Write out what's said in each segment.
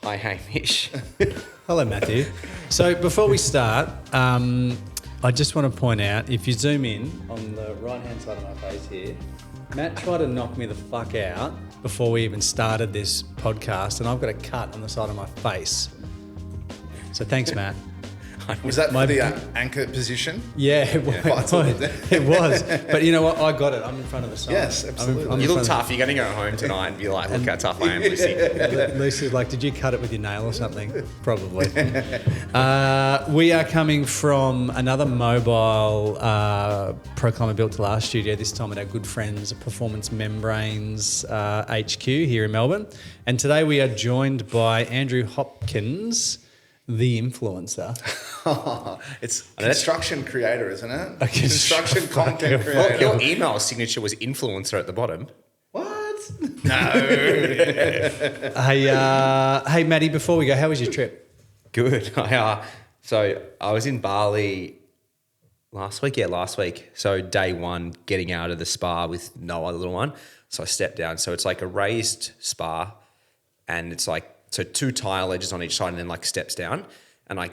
Hi, Hamish. Hello, Matthew. So before we start, I just want to point out, if you zoom in on the right-hand side of my face here, Matt tried to knock me the fuck out before we even started this podcast, and I've got a cut on the side of my face. So thanks, Matt. Was that for the anchor position? Yeah, it was. It was. But you know what? I got it. I'm in front of the sign. Yes, absolutely. You look tough. You're going to go home tonight and be like, look how tough I am, Lucy. Lucy's like, did you cut it with your nail or something? Probably. We are coming from another mobile Pro Climber Built to Last studio, this time at our good friends Performance Membranes HQ here in Melbourne. And today we are joined by Andrew Hopkins, the influencer. It's construction creator, isn't it? A Construction content creator. Your email signature was influencer at the bottom. What? No. Hey, Maddie, before we go, how was your trip? Good. So I was in Bali last week. Yeah, last week. So day one, getting out of the spa with Noah, the little one. So I stepped down. So it's like a raised spa, and it's like, so two tile edges on each side and then like steps down. And I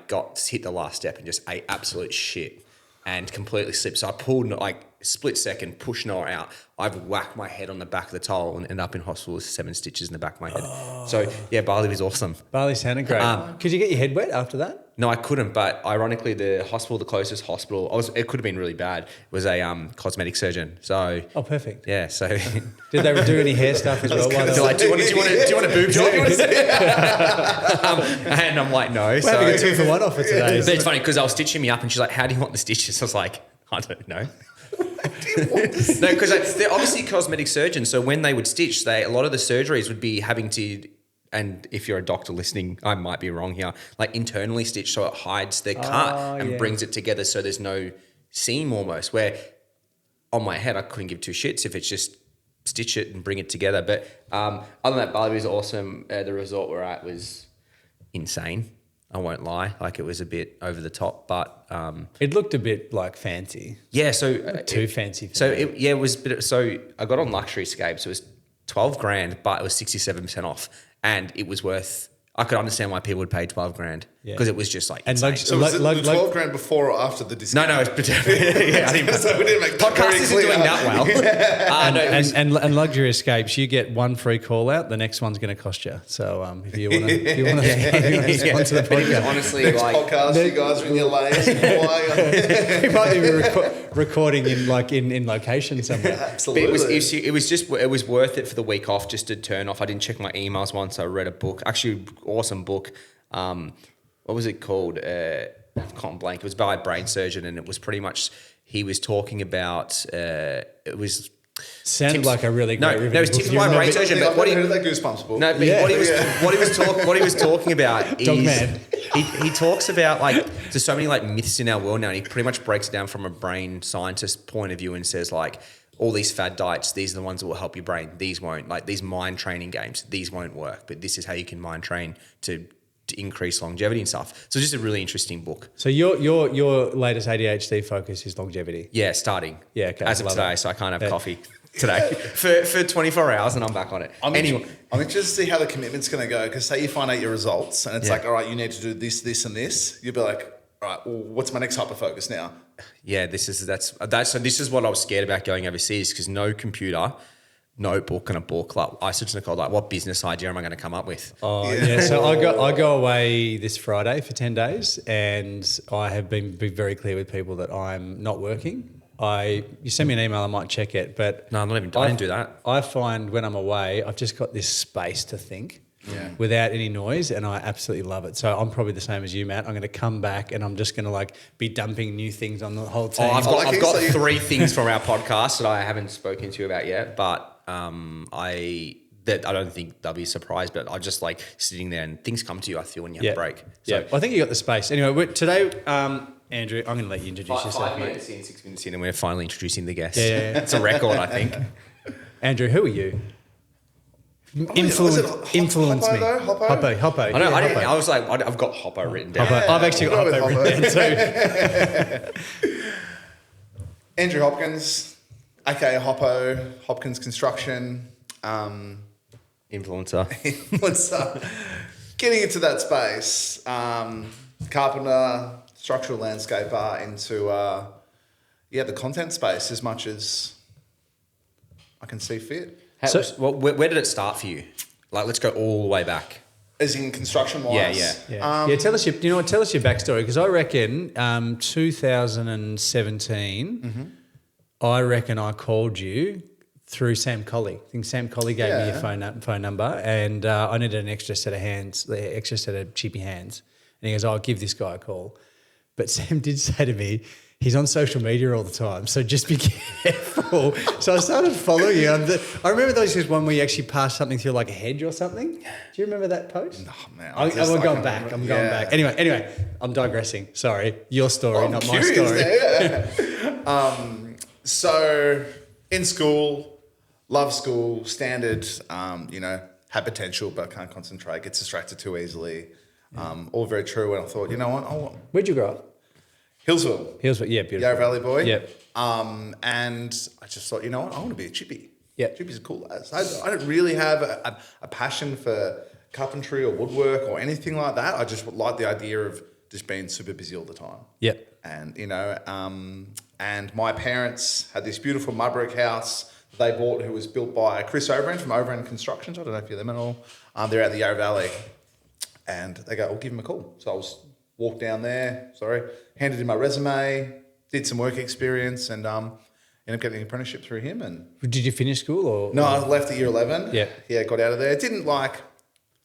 hit the last step and just ate absolute shit and completely slipped. So I pulled, like, split second, pushed Noah out. I've whacked my head on the back of the tile and ended up in hospital with 7 stitches in the back of my head. Oh. So yeah, Bali was awesome. Bali sounded great. Could you get your head wet after that? No, I couldn't. But ironically, the closest hospital, it could have been really bad, was a cosmetic surgeon. So oh, perfect. Yeah. So did they do any hair stuff as well? They're like, do you want a boob job? And I'm like, no. We're having a 2-for-1 offer today. It's funny because I was stitching me up, and she's like, "How do you want the stitches?" I was like, "I don't know." No, because they're obviously cosmetic surgeons. So when they would stitch, a lot of the surgeries would be having to. And if you're a doctor listening, I might be wrong here, like internally stitched so it hides the cut and brings it together so there's no seam almost, where on my head I couldn't give two shits if it's just stitch it and bring it together. But other than that, Bali was awesome. The resort we're at was insane. I won't lie. Like, it was a bit over the top, but... it looked a bit like fancy. Yeah, so... too fancy for me. It was... So I got on Luxury Scape, so it was 12 grand, but it was 67% off. And it was worth... I could understand why people would pay 12 grand because it was just like... And so was it the 12 grand before or after the discount? No, it's... yeah, I didn't... So we didn't make podcast isn't doing that well. And Luxury Escapes, you get one free call out, the next one's going to cost you. So if you want to sponsor the podcast. Honestly, next podcast, you guys are in your lanes in Hawaii. You might be recording in location somewhere. Absolutely. But it was worth it for the week off, just to turn off. I didn't check my emails once. I read a book. Actually, awesome book. What was it called? I've gone blank. It was by a brain surgeon, and it was pretty much, he was talking about, it was... Sounded like a really great review. No, it was tips by a brain surgeon. But what he heard that Goosebumps book. No, but what he was talking about is he talks about, like, there's so many like myths in our world now, and he pretty much breaks it down from a brain scientist point of view and says, like, all these fad diets, these are the ones that will help your brain. These won't. Like, these mind training games, these won't work. But this is how you can mind train to increase longevity and stuff. So just a really interesting book. So your latest ADHD focus is longevity? Yeah, starting. Yeah, okay. As of today, so I can't have coffee today for 24 hours and I'm back on it. I'm interested to see how the commitment's going to go, because say you find out your results and it's like, all right, you need to do this, this and this. You'll be like, all right, well, what's my next hyper focus now? Yeah, this is what I was scared about going overseas, because no computer, notebook and a book. Like, I said to Nicole, like, what business idea am I going to come up with? Oh yeah. So I go away this Friday for 10 days, and I have been very clear with people that I'm not working. You send me an email, I might check it, but no, I didn't do that. I find when I'm away, I've just got this space to think. Yeah. Without any noise, and I absolutely love it. So I'm probably the same as you, Matt. I'm going to come back and I'm just going to like be dumping new things on the whole team. I've got 3 things from our podcast that I haven't spoken to you about yet, but I don't think they'll be surprised, but I just like sitting there and things come to you, I feel, when you have a break. So, I think you got the space. Anyway, today, Andrew, I'm going to let you introduce yourself. 5 minutes in, 6 minutes in, and we're finally introducing the guest. Yeah. It's a record, I think. Andrew, who are you? Influence me. Hoppo. I know. I was like, I've got Hoppo written down. Hoppo. I've actually got Hoppo written down too. Andrew Hopkins, aka Hoppo, Hopkins Construction, influencer. getting into that space, carpenter, structural landscaper, into the content space as much as I can see fit. Where did it start for you? Like, let's go all the way back. As in construction wise? Yeah. Tell us your backstory, because I reckon 2017, I reckon I called you through Sam Colley. I think Sam Colley gave me your phone number, and I needed an extra set of chippy hands. And he goes, I'll give this guy a call. But Sam did say to me, he's on social media all the time, so just be careful. So I started following you. I remember those days when we actually passed something through like a hedge or something. Do you remember that post? Oh, man. I'm going back. Anyway, I'm digressing. Sorry. Your story, not my story. So in school, love school, standard, had potential but can't concentrate, gets distracted too easily. All very true. And I thought, you know what? Where'd you grow up? Hillsville, yeah, beautiful. Yarra Valley boy. Yep. And I just thought, you know what? I want to be a chippy. Yeah. Chippies are cool. I don't really have a passion for carpentry or woodwork or anything like that. I just like the idea of just being super busy all the time. Yep. And, and my parents had this beautiful mud brick house they bought, who was built by Chris Overend from Overend Constructions. I don't know if you know them at all. They're out the Yarra Valley. And they go, I'll give them a call. So I walked down there, handed in my resume, did some work experience, and ended up getting an apprenticeship through him. And did you finish school or? No, I left at year 11. Yeah. Yeah, got out of there.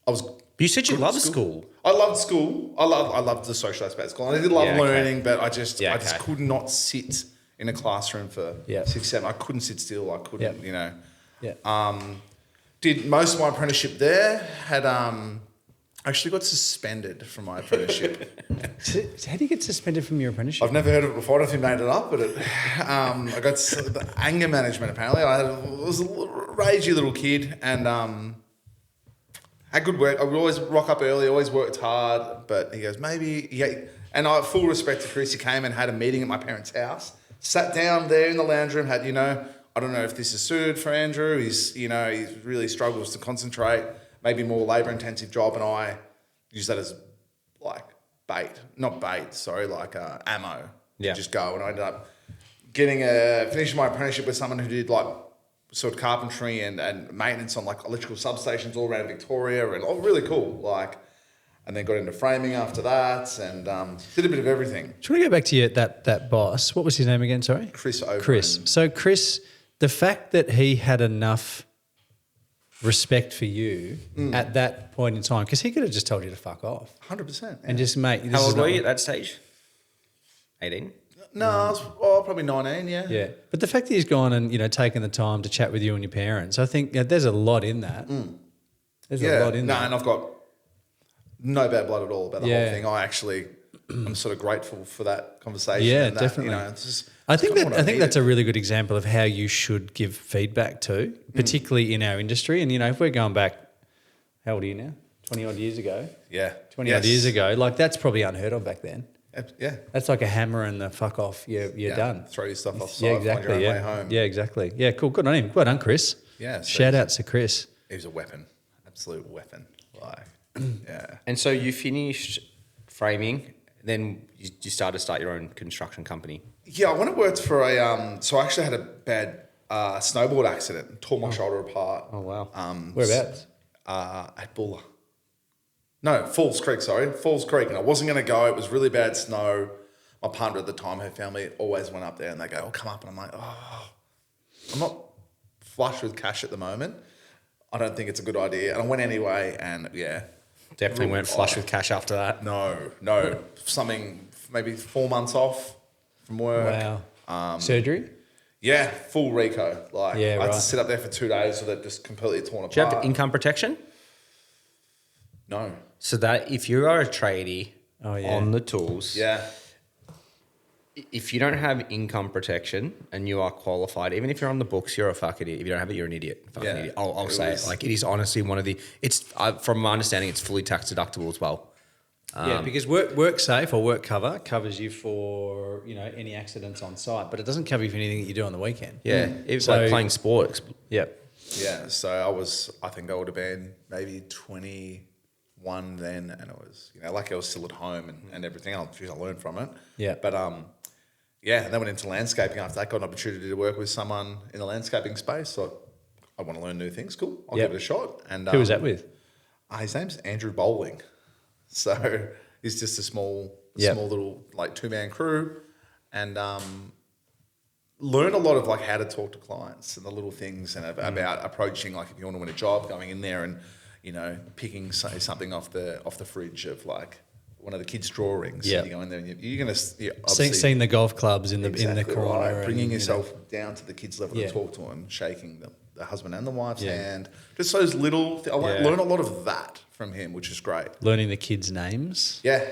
But you said you loved school. I loved school. I loved the social aspect of school. I did love learning, but I just could not sit in a classroom for 6, 7. I couldn't sit still. I couldn't, Yeah. Did most of my apprenticeship there. Had actually got suspended from my apprenticeship. How do you get suspended from your apprenticeship? I've never heard of it before. I don't know if you made it up, but I got the anger management apparently. I was a ragey little kid and had good work. I would always rock up early, always worked hard, but he goes, and I full respect to Chris, he came and had a meeting at my parents' house, sat down there in the lounge room, had, I don't know if this is suited for Andrew. He really struggles to concentrate. Maybe more labour-intensive job, and I use that as like ammo to just go. And I ended up finishing my apprenticeship with someone who did like sort of carpentry and maintenance on like electrical substations all around Victoria, and really cool. And then got into framing after that, and did a bit of everything. Do you want to go back to that boss? What was his name again? Sorry, Chris Overend. Chris. So Chris, the fact that he had enough respect for you at that point in time, because he could have just told you to fuck off. 100%. And just, mate, How old were you at that stage? 18? No, I was probably 19, yeah. Yeah. But the fact that he's gone and, taken the time to chat with you and your parents, I think there's a lot in that. There's a lot in that. And I've got no bad blood at all about the whole thing. I'm sort of grateful for that conversation. Yeah, and that, definitely. I think that's a really good example of how you should give feedback too, particularly in our industry. And if we're going back, how old are you now? 20 odd years ago. Yeah. 20 odd years ago. Like that's probably unheard of back then. Yeah. That's like a hammer and the fuck off. You're done. Throw your stuff offside. Yeah, exactly. Find your own way home. Yeah, exactly. Yeah, cool. Good on him. Well done, Chris. Yeah. Shout out to Chris. He was a weapon. Absolute weapon. Yeah. And so you finished framing, then you start your own construction company. Yeah, I went and worked for so I actually had a bad snowboard accident, tore my shoulder apart. Oh, wow. Whereabouts? At Bulla. No, Falls Creek, Falls Creek. And I wasn't going to go. It was really bad snow. My partner at the time, her family always went up there and they go, come up. And I'm like, I'm not flush with cash at the moment. I don't think it's a good idea. And I went anyway and Definitely weren't flush with cash after that. No. Something maybe 4 months off from work. Wow. Surgery? Yeah, full Rico. I had to sit up there for 2 days with it just completely torn apart. Do you have income protection? No. So that if you are a tradie on the tools, if you don't have income protection and you are qualified, even if you're on the books, you're a fuck idiot. If you don't have it, you're an idiot. Fucking idiot. I'll say it. Like it is honestly one of the. From my understanding, it's fully tax deductible as well. Because work safe or work cover covers you for any accidents on site, but it doesn't cover you for anything that you do on the weekend. Yeah, it's like playing sport. Yep. Yeah, so I think I would have been maybe 21 one then, and it was, lucky I was still at home and everything else. I learned from it. Yeah. But and then went into landscaping after that. Got an opportunity to work with someone in the landscaping space. So I want to learn new things. Cool, I'll give it a shot. And Who was that with? His name's Andrew Bowling. So he's just a small little like 2-man crew, and learned a lot of like how to talk to clients and the little things and about approaching, like if you want to win a job, going in there and picking something off the fridge of like one of the kids' drawings. Yeah, you go in there and you're going to seeing the golf clubs in the corner, right, bringing yourself down to the kids' level to talk to them, shaking the husband and the wife's hand, just those little. I learned a lot of that from him, which is great. Learning the kids' names. Yeah.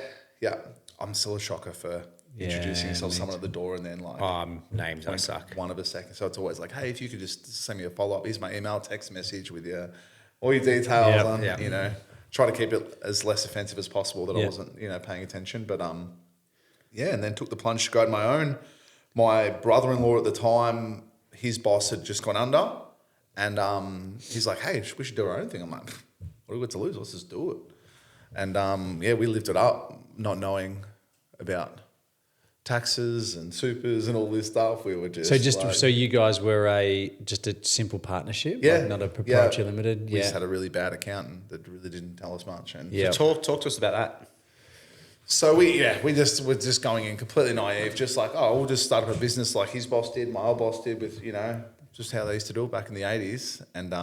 I'm still a shocker for introducing yourself to someone at the door and then like names I suck. One of a second. So it's always like, hey, if you could just send me a follow-up. Here's my email, text message with all your details on, try to keep it as less offensive as possible that I wasn't, paying attention. But and then took the plunge to go on my own. My brother-in-law at the time, his boss had just gone under, and he's like, hey, we should do our own thing. I'm like, what do we got to lose? Let's just do it. And we lived it up, not knowing about taxes and supers and all this stuff. We were just so you guys were just a simple partnership, not a proprietary limited. We just had a really bad accountant that really didn't tell us much. And So talk to us about that. So we just were just going in completely naive, just like, we'll just start up a business like his boss did, my old boss did, with just how they used to do it back in the 80s. And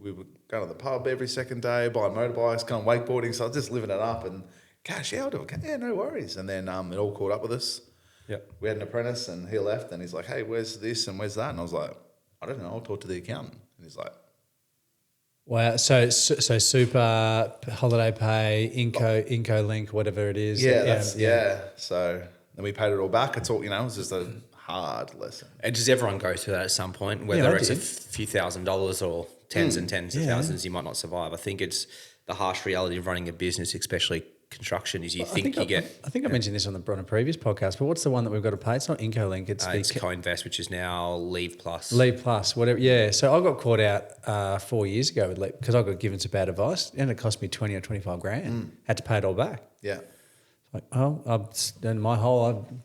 we would go to the pub every second day, buy motorbikes, go on wakeboarding. So I was just living it up and cash, I'll do it. Yeah, no worries. And then it all caught up with us. Yep. We had an apprentice and he left and he's like, hey, where's this and where's that? And I was like, I don't know, I'll talk to the accountant. And he's like, wow. So super, holiday pay, Inco link, whatever it is. So then we paid it all back. It's all, it was just a hard lesson. And does everyone go through that at some point, whether it's a few $1,000s or tens and tens of thousands, you might not survive. I think it's the harsh reality of running a business, especially construction, is I think I mentioned this on a previous podcast, but what's the one that we've got to pay? It's not IncoLink. It's Co-Invest, which is now Leave Plus. Leave Plus, whatever. Yeah. So I got caught out 4 years ago with Leave because I got given some bad advice and it cost me 20 or 25 grand. Had to pay it all back. Yeah. Like, I've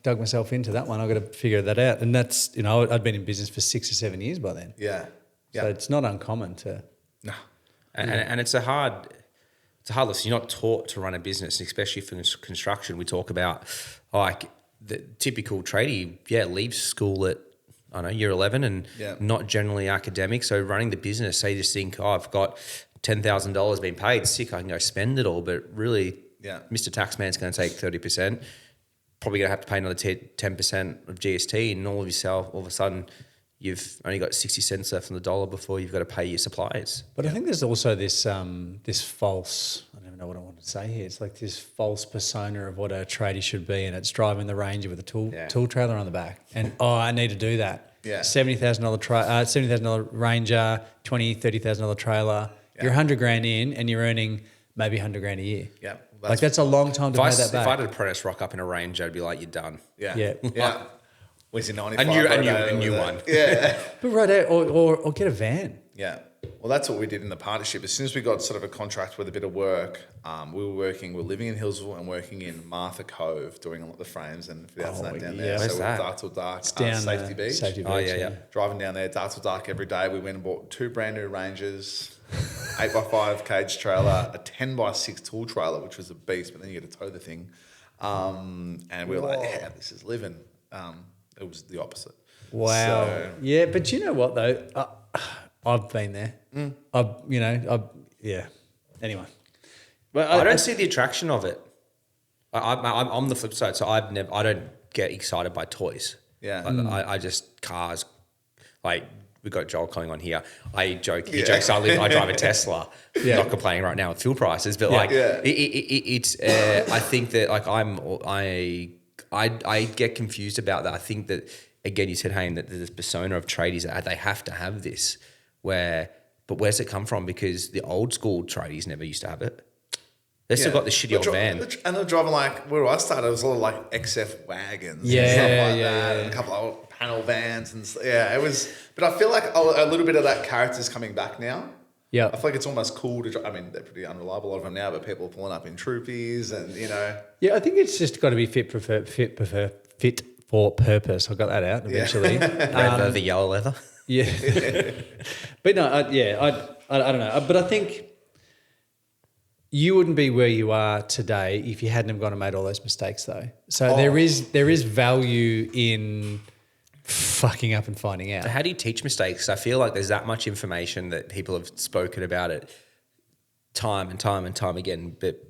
dug myself into that one. I've got to figure that out. And that's, I'd been in business for 6 or 7 years by then. Yeah. So it's not uncommon to. No. And it's a hard lesson. You're not taught to run a business, especially for construction. We talk about like the typical tradie, leaves school at, year 11 and not generally academic. So running the business, they just think, I've got $10,000 being paid, sick, I can go spend it all. But really, Mr. Taxman's going to take 30%, probably going to have to pay another 10% of GST, and all of a sudden, you've only got 60 cents left on the dollar before you've got to pay your suppliers. But I think there's also this this false, I don't even know what I want to say here. It's like this false persona of what a tradie should be, and it's driving the Ranger with a tool trailer on the back. And, I need to do that. Yeah. $70,000 Ranger, $20,000, $30,000 trailer. Yeah. You're $100,000 in and you're earning maybe $100,000 a year. Yeah. That's a long time to pay that back. If I had an apprentice rock up in a Ranger, I'd be like, you're done. Yeah. Was he 95? A new one. Yeah. But right, or get a van. Yeah. Well, that's what we did in the partnership. As soon as we got sort of a contract with a bit of work, we were living in Hillsville and working in Martha Cove, doing a lot of the frames and fit outs down there. Where's so that? Dark till dark. It's down Safety Beach. Safety Beach. Oh, yeah. Driving down there, dark till dark every day. We went and bought 2 brand new Rangers, 8x5 cage trailer, a 10x6 tool trailer, which was a beast, but then you get to tow the thing. And we were like, this is living. It was the opposite. Wow. So, yeah, but you know what though? I've been there. Anyway. But I don't see the attraction of it. I'm the flip side, so I don't get excited by toys. Yeah. I just cars. Like we got Joel coming on here. I joke. He jokes. I drive a Tesla. Yeah. Not complaining right now with fuel prices, but it's. I think that like I get confused about that. I think that again, you said, Hayne, that this persona of tradies that they have to have this. But where's it come from? Because the old school tradies never used to have it. They still got the shitty old van. And they're driving like, where I started, it was a lot of like XF wagons and stuff like that, and a couple of panel vans. And it was, but I feel like a little bit of that character's coming back now. Yeah. I feel like it's almost cool to. I mean, they're pretty unreliable, a lot of them now, but people are pulling up in troopies, and Yeah, I think it's just got to be fit for purpose. I got that out eventually. Red leather, yellow leather. Yeah. But no, I don't know. But I think you wouldn't be where you are today if you hadn't have gone and made all those mistakes, though. So there is value in fucking up and finding out. So how do you teach mistakes? I feel like there's that much information that people have spoken about it time and time and time again, but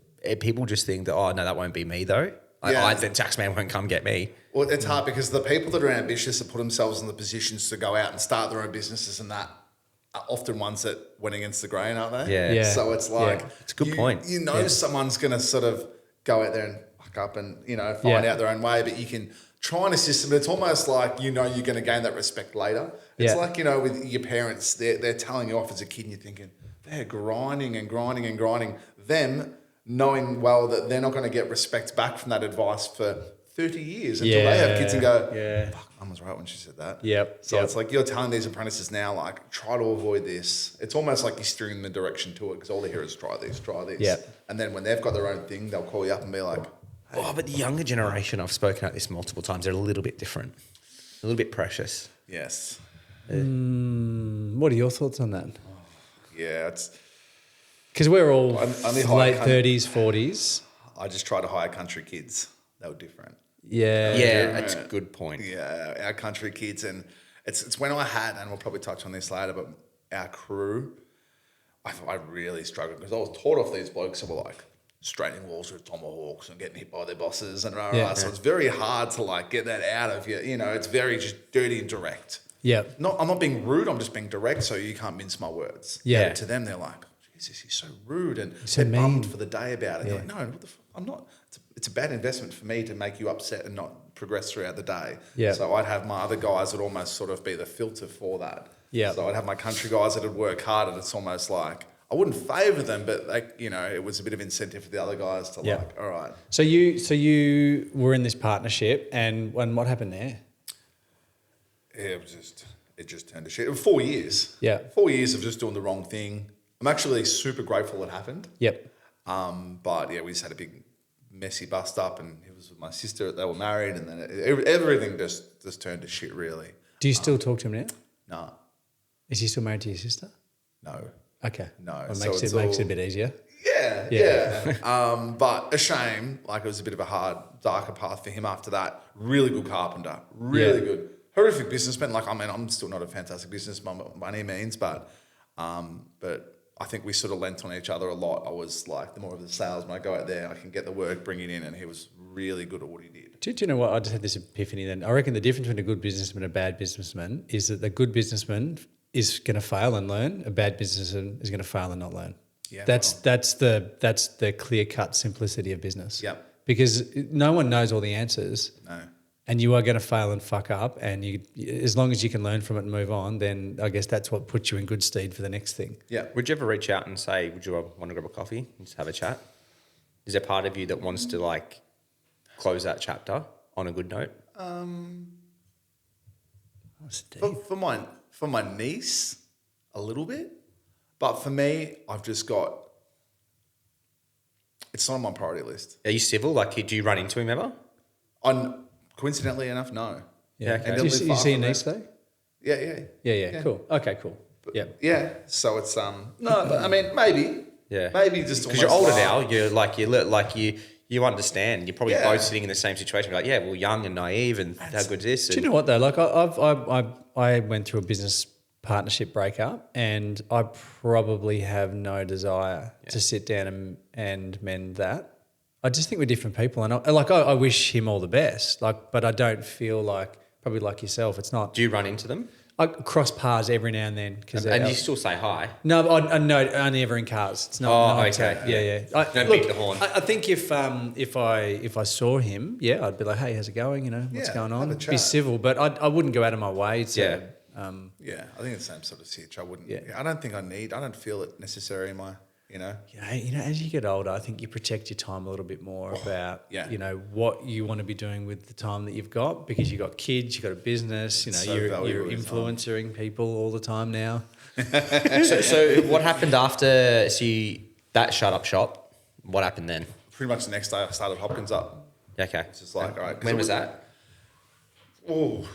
people just think that, oh, no, that won't be me though. The tax man won't come get me. Well, it's hard because the people that are ambitious that put themselves in the positions to go out and start their own businesses and that are often ones that went against the grain, aren't they? Yeah. So it's like... It's a good point. You know someone's going to sort of go out there and fuck up and, find out their own way, but you can try and assist them. But it's almost like, you're going to gain that respect later. It's like, with your parents, they're telling you off as a kid and you're thinking, they're grinding and grinding and grinding. Them knowing well that they're not going to get respect back from that advice for 30 years until they have kids and go, fuck, mum was right when she said that. So it's like you're telling these apprentices now, like, try to avoid this. It's almost like you're steering them in the direction to it because all they hear is try this. And then when they've got their own thing, they'll call you up and be like, hey. Oh, but the younger generation, I've spoken about this multiple times, they're a little bit different, a little bit precious. Yes. What are your thoughts on that? Yeah, it's... Because we're all only late 30s, 40s. I just try to hire country kids. They were different. Yeah, that's a good point. Yeah, our country kids. And it's when I had, and we'll probably touch on this later, but our crew, I really struggled because I was taught off these blokes that were like straightening walls with tomahawks and getting hit by their bosses and So it's very hard to like get that out of you. It's very just dirty and direct. Yeah. I'm not being rude. I'm just being direct so you can't mince my words. Yeah. But to them, they're like, Jesus, he's so rude and so they're mean. bummed for the day about it. They're like, no, what the I'm not. It's a bad investment for me to make you upset and not progress throughout the day. Yeah. So I'd have my other guys that almost sort of be the filter for that. Yeah. So I'd have my country guys that would work hard, and it's almost like I wouldn't favour them, but it was a bit of incentive for the other guys to like, all right. So you were in this partnership, and what happened there? Yeah, it just turned to shit. It was 4 years. Yeah. 4 years of just doing the wrong thing. I'm actually super grateful it happened. Yep. But yeah, we just had a big messy bust up, and it was with my sister. They were married, and then everything just turned to shit. Really. Do you still talk to him now? No. Is he still married to your sister? No. Okay. No. Well, it makes it a bit easier. Yeah. But a shame. Like, it was a bit of a hard, darker path for him after that. Really good carpenter. Really good. Horrific businessman. Like, I mean, I'm still not a fantastic businessman by any means, but I think we sort of lent on each other a lot. I was like the more of the salesman. I go out there, I can get the work, bring it in, and he was really good at what he did. Do you know what? I just had this epiphany then. I reckon the difference between a good businessman and a bad businessman is that the good businessman is going to fail and learn. A bad businessman is going to fail and not learn. Yeah, that's the clear-cut simplicity of business. Yep. Because no one knows all the answers. No. And you are going to fail and fuck up, and as long as you can learn from it and move on, then I guess that's what puts you in good stead for the next thing. Yeah. Would you ever reach out and say, would you want to grab a coffee and just have a chat? Is there part of you that wants to like close that chapter on a good note? For my niece, a little bit. But for me, I've just got... It's not on my priority list. Are you civil? Like, do you run into him ever? Coincidentally enough, no. Yeah. Okay. Do you see your niece though? Yeah. Cool. Okay, cool. Yeah. Yeah. So it's no, but I mean maybe. Yeah. Maybe just because you're older now. You understand. You're probably both sitting in the same situation. You're like, yeah, well, young and naive, and how good is this? Do you know what though? Like I went through a business partnership breakup, and I probably have no desire to sit down and mend that. I just think we're different people, and I wish him all the best. But I don't feel like, probably like yourself, it's not. Do you run into them? I cross paths every now and then, and you still say hi. No, no, only ever in cars. It's not. Oh, okay. Yeah. Don't beat the horn. I think if I saw him, I'd be like, hey, how's it going? What's going on? Be civil, but I wouldn't go out of my way to. I think it's the same sort of situation. I wouldn't. I don't think I don't feel it necessary in my you know. Yeah, as you get older, I think you protect your time a little bit more about, yeah. What you want to be doing with the time that you've got, because you've got kids, you've got a business, you're influencing people all the time now. So what happened after that shut up shop? What happened then? Pretty much the next day I started Hopkins up. Okay. It's just like, all right. When was that? Oh, it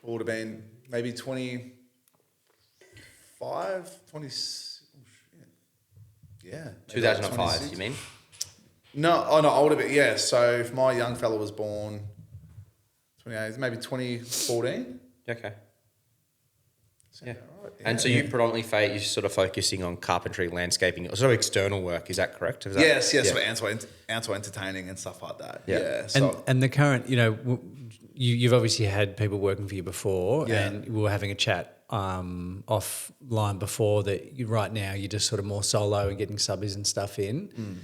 would have been maybe 20... 20, yeah. 2005, you mean? No, older bit, yeah. So if my young fella was born 28, maybe 2014. Okay. Yeah. Right, yeah. And so you predominantly you're sort of focusing on carpentry, landscaping, sort of external work. Is that correct? Yes, sort of outdoor entertaining and stuff like that. Yeah. So and the current, you've obviously had people working for you before, and we were having a chat offline before that. Right now you're just sort of more solo and getting subbies and stuff in.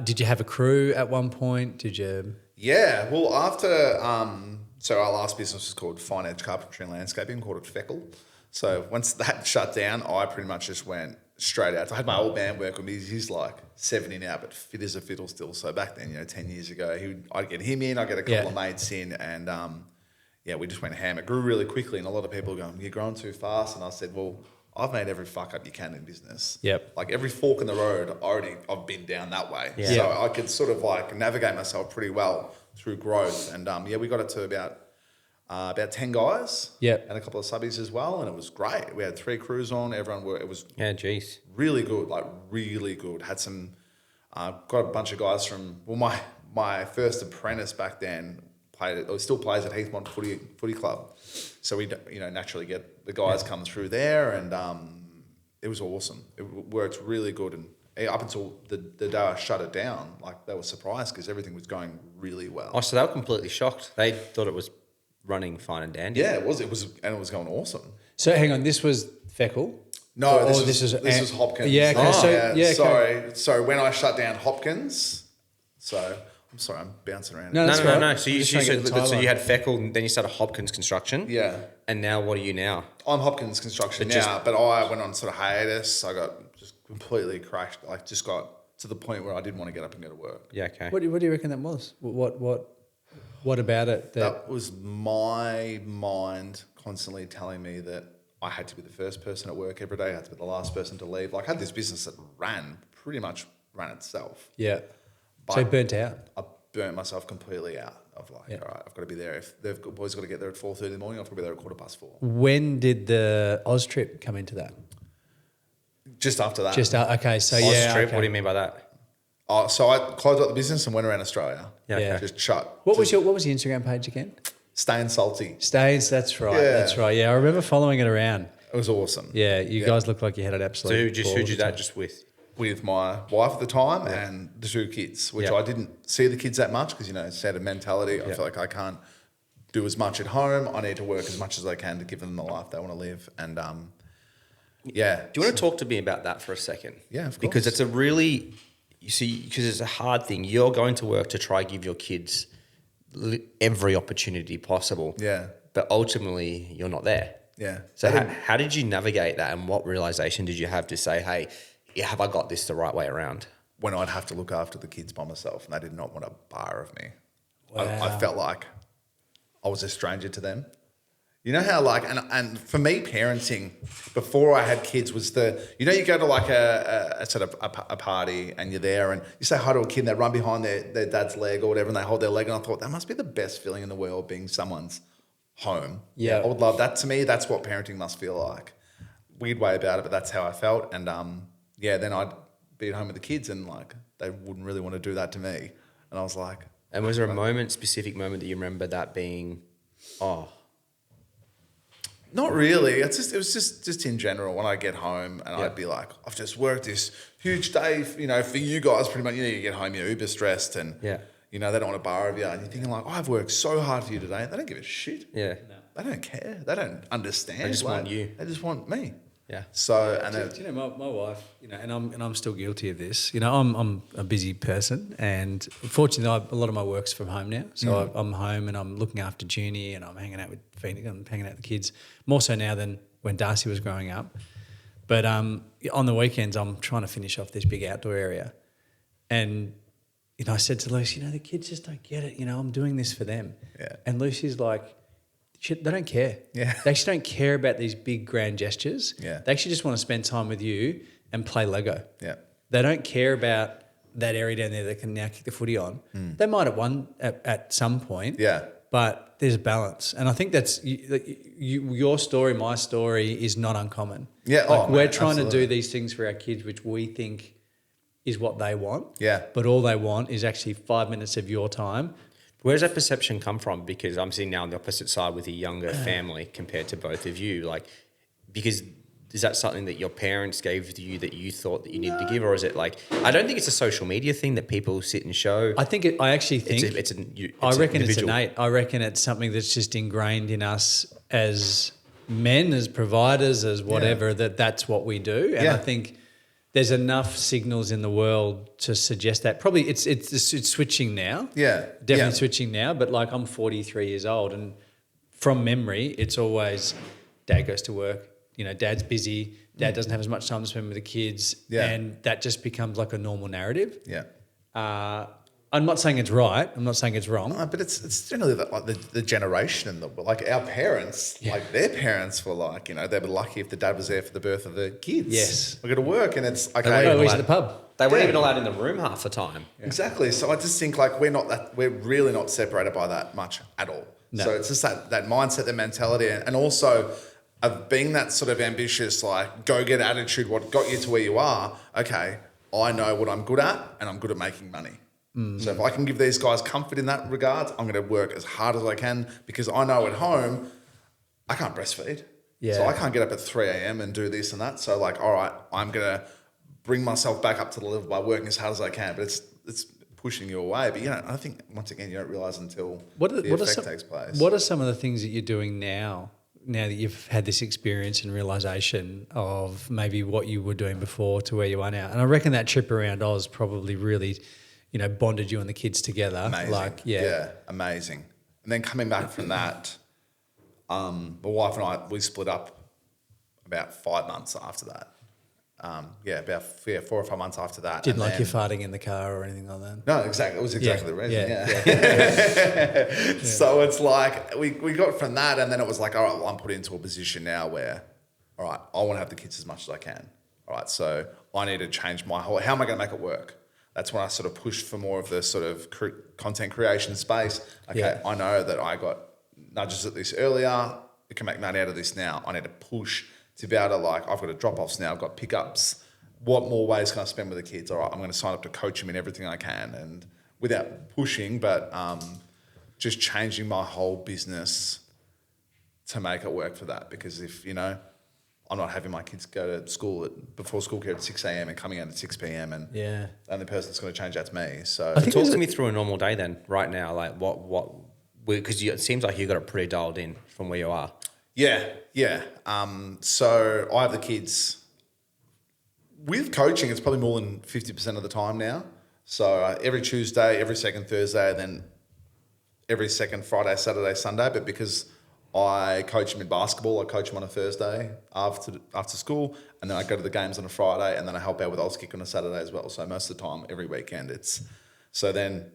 Did you have a crew at one point? Did you? Yeah. Well, after so our last business was called Fine Edge Carpentry and Landscaping, called it Feckle. So once that shut down, I pretty much just went straight out. I had my old band work with me. He's like 70 now, but fit as a fiddle still. So back then, 10 years ago, I'd get him in, I'd get a couple of mates in, and we just went ham. It grew really quickly, and a lot of people were going, "You're growing too fast." And I said, "Well, I've made every fuck up you can in business. Yep. Like every fork in the road, I've been down that way. Yeah. So I could sort of like navigate myself pretty well through growth. And we got it to about 10 guys. Yep. And a couple of subbies as well. And it was great. We had 3 crews on. It was really good, like really good. Had some, got a bunch of guys from, my first apprentice back then still plays at Heathmont Footy Club. So we, naturally get the guys come through there, and it was awesome. It worked really good, and up until the day I shut it down, like they were surprised because everything was going really well. Oh, so they were completely shocked. They thought it was running fine and dandy. Yeah, it was, and it was going awesome. So hang on, this was Feckle? No, this was Hopkins. Yeah, okay. Sorry. So when I shut down Hopkins, I'm sorry, I'm bouncing around. No. So you had Feckle, and then you started Hopkins Construction. Yeah. And now what are you now? I'm Hopkins Construction now, but I went on sort of hiatus. I got just completely crashed. Like just got to the point where I didn't want to get up and go to work. Yeah, okay. What do you reckon that was? What about it? That was my mind constantly telling me that I had to be the first person at work every day. I had to be the last person to leave. Like I had this business that pretty much ran itself. Yeah. But so burnt out. I burnt myself completely out of like, all right, I've got to be there. If they've boys got to get there at 4:30 in the morning, I've got to be there at 4:15. When did the Oz trip come into that? Just after that. Okay. So Oz trip. What do you mean by that? So I closed up the business and went around Australia. Yeah. Just shut. What was your Instagram page again? Staying Salty. Stains. That's right. Yeah. That's right. Yeah, I remember following it around. It was awesome. Yeah, you guys looked like you had it absolutely. So who'd you that just with? With my wife at the time and the 2 kids, which I didn't see the kids that much because, it's out of mentality. I feel like I can't do as much at home. I need to work as much as I can to give them the life they want to live. And, Do you want to talk to me about that for a second? Yeah, of course. Because it's because it's a hard thing. You're going to work to try give your kids every opportunity possible. Yeah. But ultimately, you're not there. Yeah. So how did you navigate that, and what realization did you have to say, hey, have I got this the right way around? When I'd have to look after the kids by myself and they did not want a bar of me. Wow. I felt like I was a stranger to them. You know how and for me, parenting before I had kids was you go to like a sort of a party and you're there and you say hi to a kid and they run behind their dad's leg or whatever and they hold their leg, and I thought that must be the best feeling in the world, being someone's home. Yeah. I would love that. To me, that's what parenting must feel like. Weird way about it, but that's how I felt. And then I'd be at home with the kids and like they wouldn't really want to do that to me. And I was like... And was there a specific moment that you remember that being, Not really. It was just in general when I get home and I'd be like, I've just worked this huge day, for you guys pretty much, you get home, you're uber stressed and, they don't want a bar of you. And you're thinking like, I've worked so hard for you today. They don't give a shit. Yeah. No. They don't care. They don't understand. They just want you. They just want me. Yeah. So my wife, and I'm still guilty of this. I'm a busy person, and fortunately, a lot of my work's from home now. So I'm home and I'm looking after Junie, and I'm hanging out with Phoenix, I'm hanging out with the kids more so now than when Darcy was growing up. But on the weekends, I'm trying to finish off this big outdoor area. And, I said to Lucy, the kids just don't get it. I'm doing this for them. Yeah. And Lucy's like, shit, they don't care. Yeah. They actually don't care about these big grand gestures. Yeah. They actually just want to spend time with you and play Lego. Yeah. They don't care about that area down there they can now kick the footy on. They might at some point. Yeah. But there's a balance. And I think that's your story, my story is not uncommon. Yeah. We're trying to do these things for our kids, which we think is what they want. Yeah. But all they want is actually 5 minutes of your time. Where does that perception come from? Because I'm sitting now on the opposite side with a younger family compared to both of you. Because is that something that your parents gave to you that you thought that you needed to give? Or is it I don't think it's a social media thing that people sit and show. I actually think I reckon it's innate. I reckon it's something that's just ingrained in us as men, as providers, as whatever, that's what we do. And I think there's enough signals in the world to suggest that. Probably it's switching now. Yeah. Definitely switching now. But I'm 43 years old, and from memory, it's always dad goes to work. Dad's busy. Dad doesn't have as much time to spend with the kids. Yeah. And that just becomes like a normal narrative. Yeah. I'm not saying it's right. I'm not saying it's wrong. But it's generally the generation in our parents, their parents were they were lucky if the dad was there for the birth of the kids. Yes. We go to work and it's okay. Go to the pub. They weren't even allowed in the room half the time. Yeah. Exactly. So I just think we're really not separated by that much at all. No. So it's just that mindset, the mentality, and also of being that sort of ambitious, go-get attitude, what got you to where you are. Okay, I know what I'm good at, and I'm good at making money. So if I can give these guys comfort in that regard, I'm going to work as hard as I can because I know at home I can't breastfeed. Yeah. So I can't get up at 3 a.m. and do this and that. So all right, I'm going to bring myself back up to the level by working as hard as I can. But it's pushing you away. But I think once again you don't realise until the effect takes place. What are some of the things that you're doing now that you've had this experience and realisation of maybe what you were doing before to where you are now? And I reckon that trip around Oz probably really, bonded you and the kids together. Amazing. Amazing. And then coming back from that, my wife and I, we split up about 5 months after that. 4 or 5 months after that. Didn't like you farting in the car or anything like that? No, exactly. It was exactly the reason. So it's we got from that, and then it was all right, well, I'm put into a position now where, all right, I want to have the kids as much as I can. All right, so I need to change how am I going to make it work? That's when I sort of pushed for more of the sort of content creation space. Okay, I know that I got nudges at this earlier. We can make money out of this now. I need to push to be able to I've got drop-offs now. I've got pickups. What more ways can I spend with the kids? All right, I'm going to sign up to coach them in everything I can, and without pushing, but just changing my whole business to make it work for that. Because if I'm not having my kids go to school before school care at 6 a.m. and coming out at 6 p.m. and the only person that's going to change that's me. So talk to me through a normal day then, right now, because it seems like you got it pretty dialed in from where you are. Yeah. So I have the kids. With coaching, it's probably more than 50% of the time now. So every Tuesday, every second Thursday, then every second Friday, Saturday, Sunday. But because I coach them in basketball, I coach them on a Thursday after school, and then I go to the games on a Friday, and then I help out with Auskick on a Saturday as well. So most of the time, every weekend, so then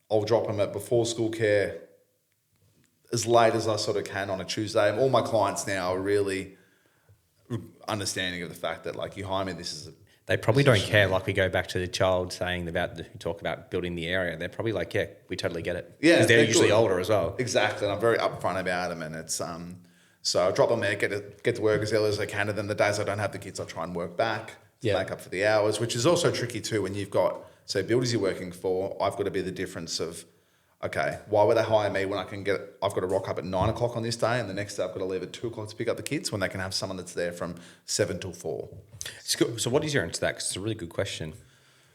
I'll drop them at before school care as late as I sort of can on a Tuesday. And all my clients now are really understanding of the fact that you hire me, this is they probably don't care. We go back to the child saying talk about building the area. They're probably we totally get it. Yeah, because they're usually older as well. Exactly, and I'm very upfront about them, and it's so I drop them there, get to work as early as I can, and then the days I don't have the kids, I try and work back to make up for the hours, which is also tricky too when you've got builders you're working for. I've got to be the difference of, okay, why would they hire me when I've got to rock up at 9 o'clock on this day, and the next day I've got to leave at 2 o'clock to pick up the kids when they can have someone that's there from 7 till 4. So what is your answer to that? Because it's a really good question.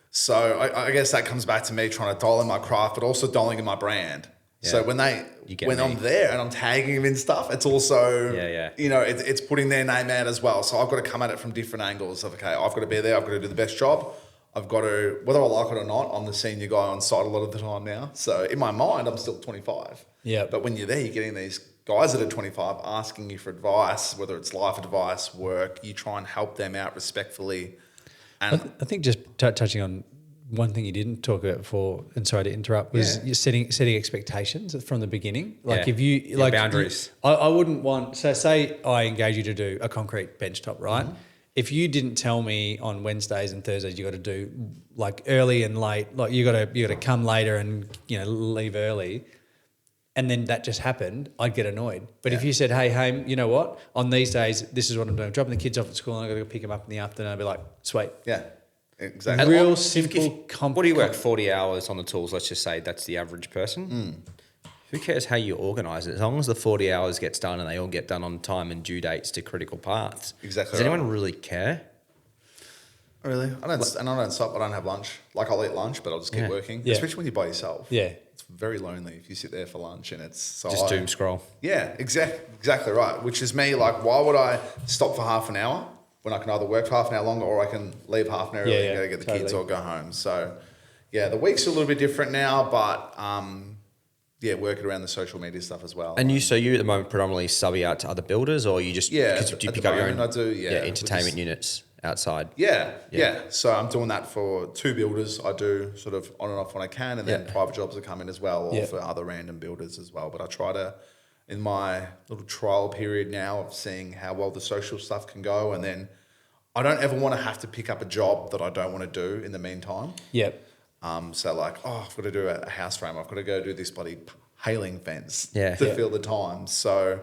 So I guess that comes back to me trying to dial in my craft, but also dialing in my brand. Yeah. So when I'm there and I'm tagging them in stuff, it's also, it's putting their name out as well. So I've got to come at it from different angles of, okay, I've got to be there, I've got to do the best job. I've got to, whether I like it or not, I'm the senior guy on site a lot of the time now. So in my mind, I'm still 25. Yeah. But when you're there, you're getting these guys that are 25 asking you for advice, whether it's life advice, work, you try and help them out respectfully. And I think just touching on one thing you didn't talk about before, and sorry to interrupt, was you're setting expectations from the beginning. Like if you like boundaries. I wouldn't want. So say I engage you to do a concrete bench top, right? Mm-hmm. If you didn't tell me on Wednesdays and Thursdays you got to do like early and late, like you got to come later and leave early, and then that just happened, I'd get annoyed. But if you said, hey, you know what? On these days, this is what I'm doing. I'm dropping the kids off at school and I've got to go pick them up in the afternoon. I'd be like, sweet. Yeah, exactly. Real simple. What do you work 40 hours on the tools? Let's just say that's the average person. Who cares how you organise it? As long as the 40 hours gets done and they all get done on time and due dates to critical paths. Exactly. Does anyone really care? Really? I don't stop. I don't have lunch. Like I'll eat lunch, but I'll just keep working. Yeah. Especially when you're by yourself. Yeah. It's very lonely if you sit there for lunch and it's so just doom scroll. Yeah, exactly right. Which is me. Like, why would I stop for half an hour when I can either work for half an hour longer or I can leave half an hour early and go get the kids or go home? So, yeah, the week's a little bit different now, but working around the social media stuff as well. And you at the moment predominantly subby out to other builders, or you just do you pick up your own? I do, entertainment units outside. Yeah. So I'm doing that for 2 builders. I do sort of on and off when I can, and then private jobs that come in as well, or for other random builders as well. But I try to, in my little trial period now of seeing how well the social stuff can go, and then I don't ever want to have to pick up a job that I don't want to do in the meantime. Yep. So like, I've got to do a house frame. I've got to go do this bloody hailing fence to fill the time. So,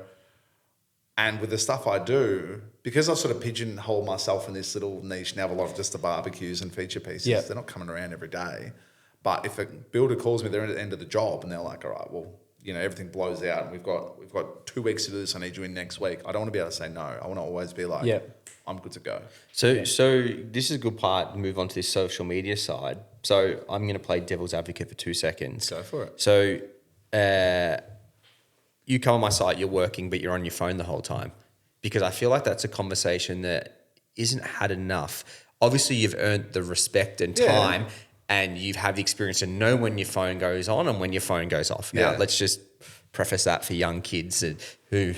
and with the stuff I do, because I sort of pigeonhole myself in this little niche now, a lot of just the barbecues and feature pieces, they're not coming around every day. But if a builder calls me, they're at the end of the job and they're like, all right, well, everything blows out and we've got 2 weeks to do this. I need you in next week. I don't want to be able to say no. I want to always be like, I'm good to go. So this is a good part to move on to this social media side. So I'm going to play devil's advocate for 2 seconds. Go for it. So you come on my site, you're working, but you're on your phone the whole time. Because I feel like that's a conversation that isn't had enough. Obviously, you've earned the respect and time and you have the experience to know when your phone goes on and when your phone goes off. Now, let's just preface that for young kids who...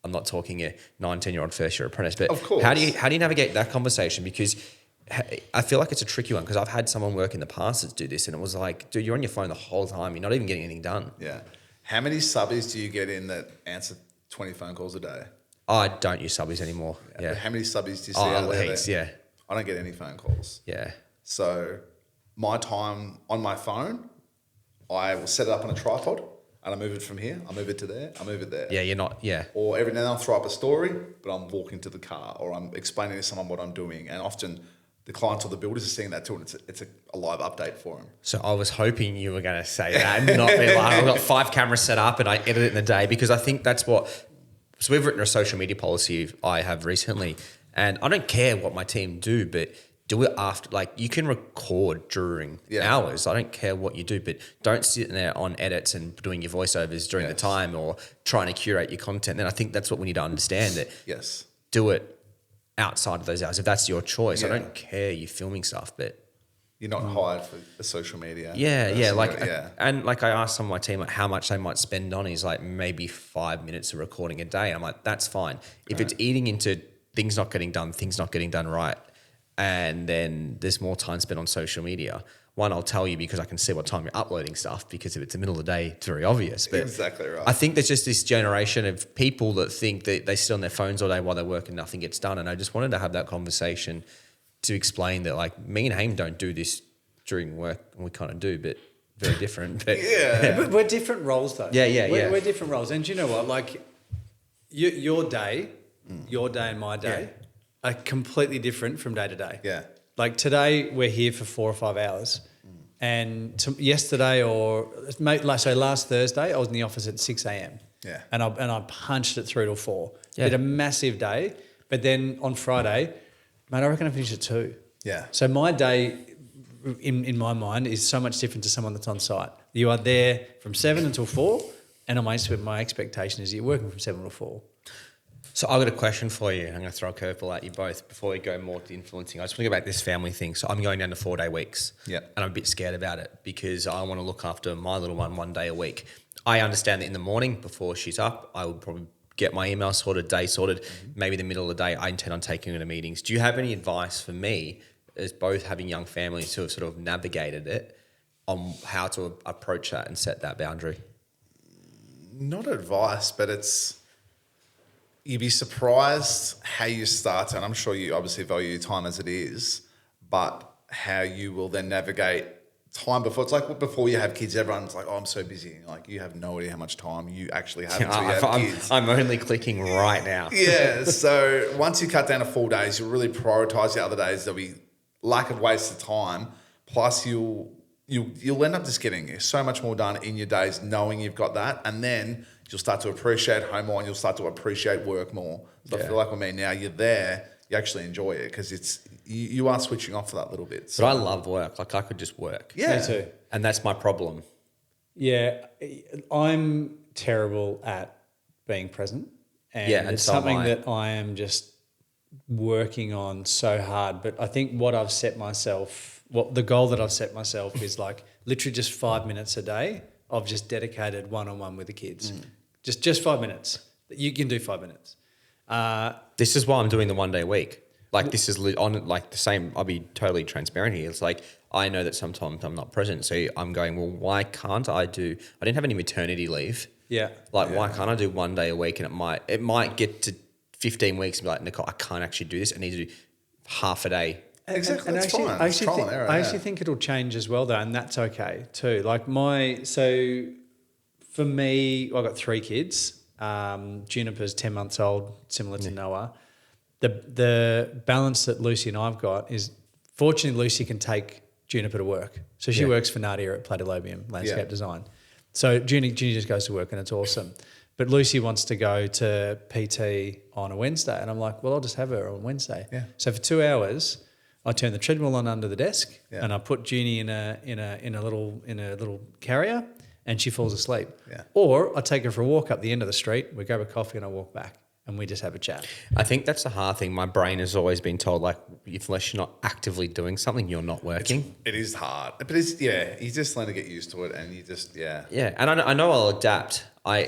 I'm not talking a 19-year-old first-year apprentice, but of course. How do you navigate that conversation? Because I feel like it's a tricky one because I've had someone work in the past that do this and it was like, dude, you're on your phone the whole time. You're not even getting anything done. Yeah. How many subbies do you get in that answer 20 phone calls a day? I don't use subbies anymore. Yeah. How many subbies do you see out there? Heaps, yeah. I don't get any phone calls. Yeah. So my time on my phone, I will set it up on a tripod. And I move it from here, I move it to there, I move it there. Yeah, you're not, Or every now and then I'll throw up a story, but I'm walking to the car or I'm explaining to someone what I'm doing. And often the clients or the builders are seeing that too, and it's a live update for them. So I was hoping you were going to say that and not be like, I've got 5 cameras set up and I edit it in the day, because I think that's what... So we've written a social media policy I have recently, and I don't care what my team do, but... do it after, like you can record during hours. I don't care what you do, but don't sit there on edits and doing your voiceovers during the time or trying to curate your content. Then I think that's what we need to understand, that do it outside of those hours if that's your choice. I don't care you filming stuff, but you're not hired for the social media. And like I asked some of my team like how much they might spend on. He's like maybe 5 minutes of recording a day. I'm like, that's fine. If it's eating into things not getting done right, and then there's more time spent on social media. One, I'll tell you because I can see what time you're uploading stuff, because if it's the middle of the day, it's very obvious. But exactly right. I think there's just this generation of people that think that they sit on their phones all day while they work and nothing gets done. And I just wanted to have that conversation to explain that, like, me and Haim don't do this during work, and we kind of do, but very different. But But we're different roles though. We're different roles. And you know what? Like your day and my day are completely different from day to day. Yeah. Like today we're here for 4 or 5 hours. And yesterday last Thursday I was in the office at 6 a.m. Yeah. And I punched it through till 4. Yeah. Did a massive day. But then on Friday, mate, I reckon I finished at 2. Yeah. So my day in my mind is so much different to someone that's on site. You are there from 7 until 4, and my expectation is you're working from 7 to 4. So I've got a question for you. I'm going to throw a curveball at you both before we go more to influencing. I just want to go back to this family thing. So I'm going down to 4-day weeks. Yeah. And I'm a bit scared about it because I want to look after my little one day a week. I understand that in the morning before she's up, I would probably get my email sorted, day sorted. Maybe the middle of the day, I intend on taking her to meetings. Do you have any advice for me as both having young families who have sort of navigated it on how to approach that and set that boundary? Not advice, but you'd be surprised how you start, and I'm sure you obviously value your time as it is, but how you will then navigate time before. It's like before you have kids, everyone's like, oh, I'm so busy. Like, you have no idea how much time you actually have until you have kids. I'm only clicking right now. Yeah, so once you cut down to 4 days, you'll really prioritise the other days. There'll be lack of wasted time, plus you'll end up just getting so much more done in your days knowing you've got that, and then you'll start to appreciate home more and you'll start to appreciate work more. So I feel like with me now, you're there, you actually enjoy it because you are switching off for that little bit. So. But I love work. Like, I could just work. Yeah. Me too. And that's my problem. Yeah, I'm terrible at being present. And Yeah, and it's so am something I. that I am just working on so hard. But I think what I've set myself, the goal that I've set myself is like literally just 5 minutes a day of just dedicated one-on-one with the kids. Just 5 minutes. You can do 5 minutes. This is why I'm doing the 1 day a week. Like, this is on like the same, I'll be totally transparent here. It's like, I know that sometimes I'm not present. So I'm going, well, why can't I didn't have any maternity leave. Yeah. Like, why can't I do 1 day a week? And it might get to 15 weeks and be like, Nicole, I can't actually do this. I need to do half a day. Exactly, And that's actually, fine. I It's actually, trial think, and error, I actually think it'll change as well though, and that's okay too. Like for me, I've got 3 kids. Juniper's 10 months old, similar to Noah. The balance that Lucy and I've got is, fortunately, Lucy can take Juniper to work. So she works for Nadia at Platylobium Landscape Design. So Juni just goes to work and it's awesome. But Lucy wants to go to PT on a Wednesday. And I'm like, well, I'll just have her on Wednesday. Yeah. So for 2 hours, I turn the treadmill on under the desk Yeah. and I put Junie in a little carrier and she falls asleep. Yeah. Or I take her for a walk up the end of the street, we grab a coffee and I walk back and we just have a chat. I think that's the hard thing. My brain has always been told, like, unless you're not actively doing something, you're not working. It is hard. But you just learn to get used to it and you just, Yeah, and I know I'll adapt. I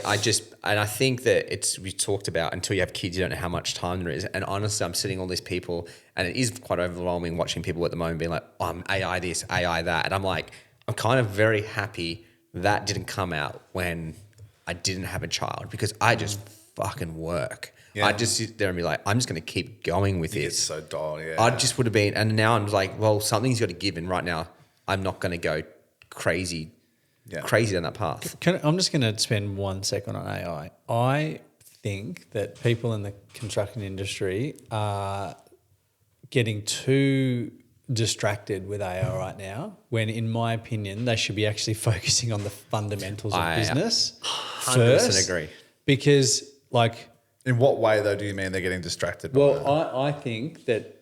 think that we talked about, until you have kids, you don't know how much time there is. And honestly, I'm sitting all these people, and it is quite overwhelming watching people at the moment being like, oh, I'm AI this, AI that. And I'm like, I'm kind of very happy that didn't come out when I didn't have a child, because I just fucking work. Yeah. I just sit there and be like, I'm just going to keep going with it's this. so dull, yeah. I just would have been, and now I'm like, well, something's got to give. And right now, I'm not going to go crazy down that path. I'm just going to spend 1 second on AI. I think that people in the construction industry are getting too distracted with AI right now, when in my opinion, they should be actually focusing on the fundamentals of business 100% first. agree. Because like... In what way, though, do you mean they're getting distracted? Well, I think that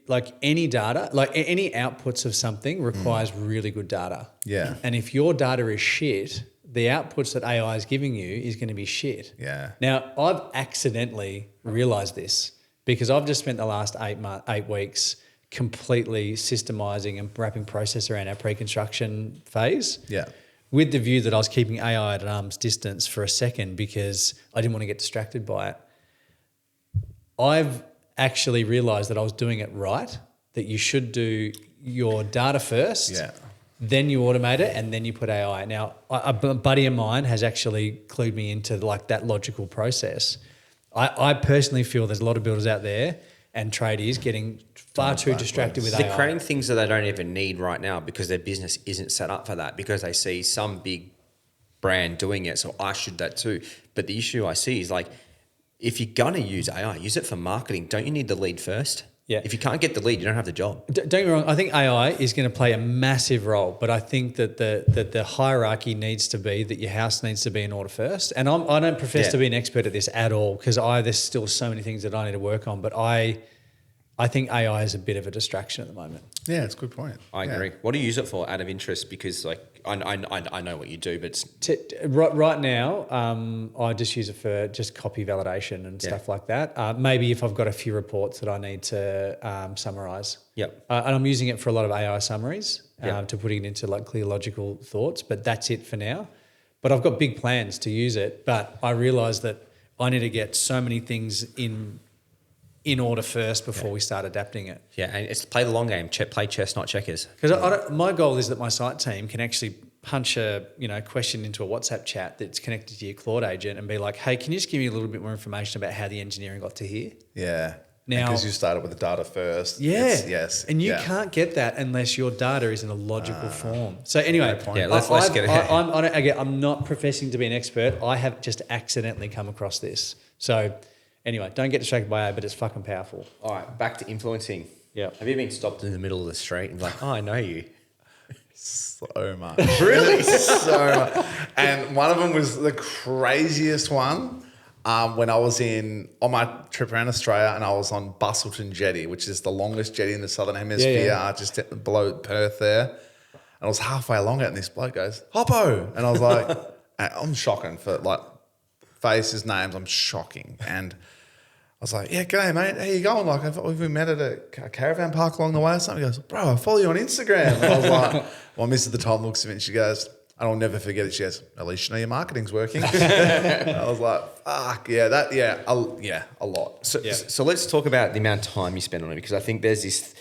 like any data, like any outputs of something requires really good data. Yeah. And if your data is shit, the outputs that AI is giving you is going to be shit. Yeah. Now, I've accidentally realised this because I've just spent the last 8 weeks completely systemising and wrapping process around our pre-construction phase. Yeah. With the view that I was keeping AI at arm's distance for a second because I didn't want to get distracted by it. I've actually realised that I was doing it right, that you should do your data first, then you automate it, and then you put AI. Now, a buddy of mine has actually clued me into like that logical process. I personally feel there's a lot of builders out there and tradies getting far too distracted with AI. They're creating things that they don't even need right now because their business isn't set up for that, because they see some big brand doing it, so I should that too. But the issue I see is like, if you're going to use AI, use it for marketing. Don't you need the lead first? Yeah. If you can't get the lead, you don't have the job. Don't get me wrong. I think AI is going to play a massive role, but I think that the hierarchy needs to be that your house needs to be in order first. And I don't profess to be an expert at this at all, because there's still so many things that I need to work on. But I think AI is a bit of a distraction at the moment. Yeah, it's a good point. I agree. What do you use it for out of interest? Because like I know what you do, but Right now, I just use it for just copy validation and stuff like that. Maybe if I've got a few reports that I need to summarise. Yep. And I'm using it for a lot of AI summaries Yep. to putting it into like clear logical thoughts, but that's it for now. But I've got big plans to use it, but I realise that I need to get so many things in order first before we start adapting it. yeah, and it's play the long game. Play chess, not checkers. Because my goal is that my site team can actually punch a question into a WhatsApp chat that's connected to your Claude agent and be like, hey, can you just give me a little bit more information about how the engineering got to here? Yeah. Now- because you started with the data first. Yeah. Yes. And you yeah. can't get that unless your data is in a logical form. So anyway, Yeah, let's get it. I'm not professing to be an expert. I have just accidentally come across this. So anyway, don't get distracted by it, but it's fucking powerful. All right, back to influencing. Yeah. Have you been stopped in the middle of the street and be like, oh, I know you? So much. Really? So much. And one of them was the craziest one when I was on my trip around Australia and I was on Bustleton Jetty, which is the longest jetty in the Southern Hemisphere, just below Perth there. And I was halfway along it and this bloke goes, Hoppo. And I was like, I'm shocking for like faces, names, I'm shocking. And I was like, yeah, g'day, mate. How you going? Like, have we met at a caravan park along the way or something? He goes, bro, I follow you on Instagram. And I was like, well, Mrs. the Tom looks at me and she goes, and I'll never forget it. She goes, at least you know your marketing's working. I was like, fuck, a lot. So let's talk about the amount of time you spend on it, because I think there's this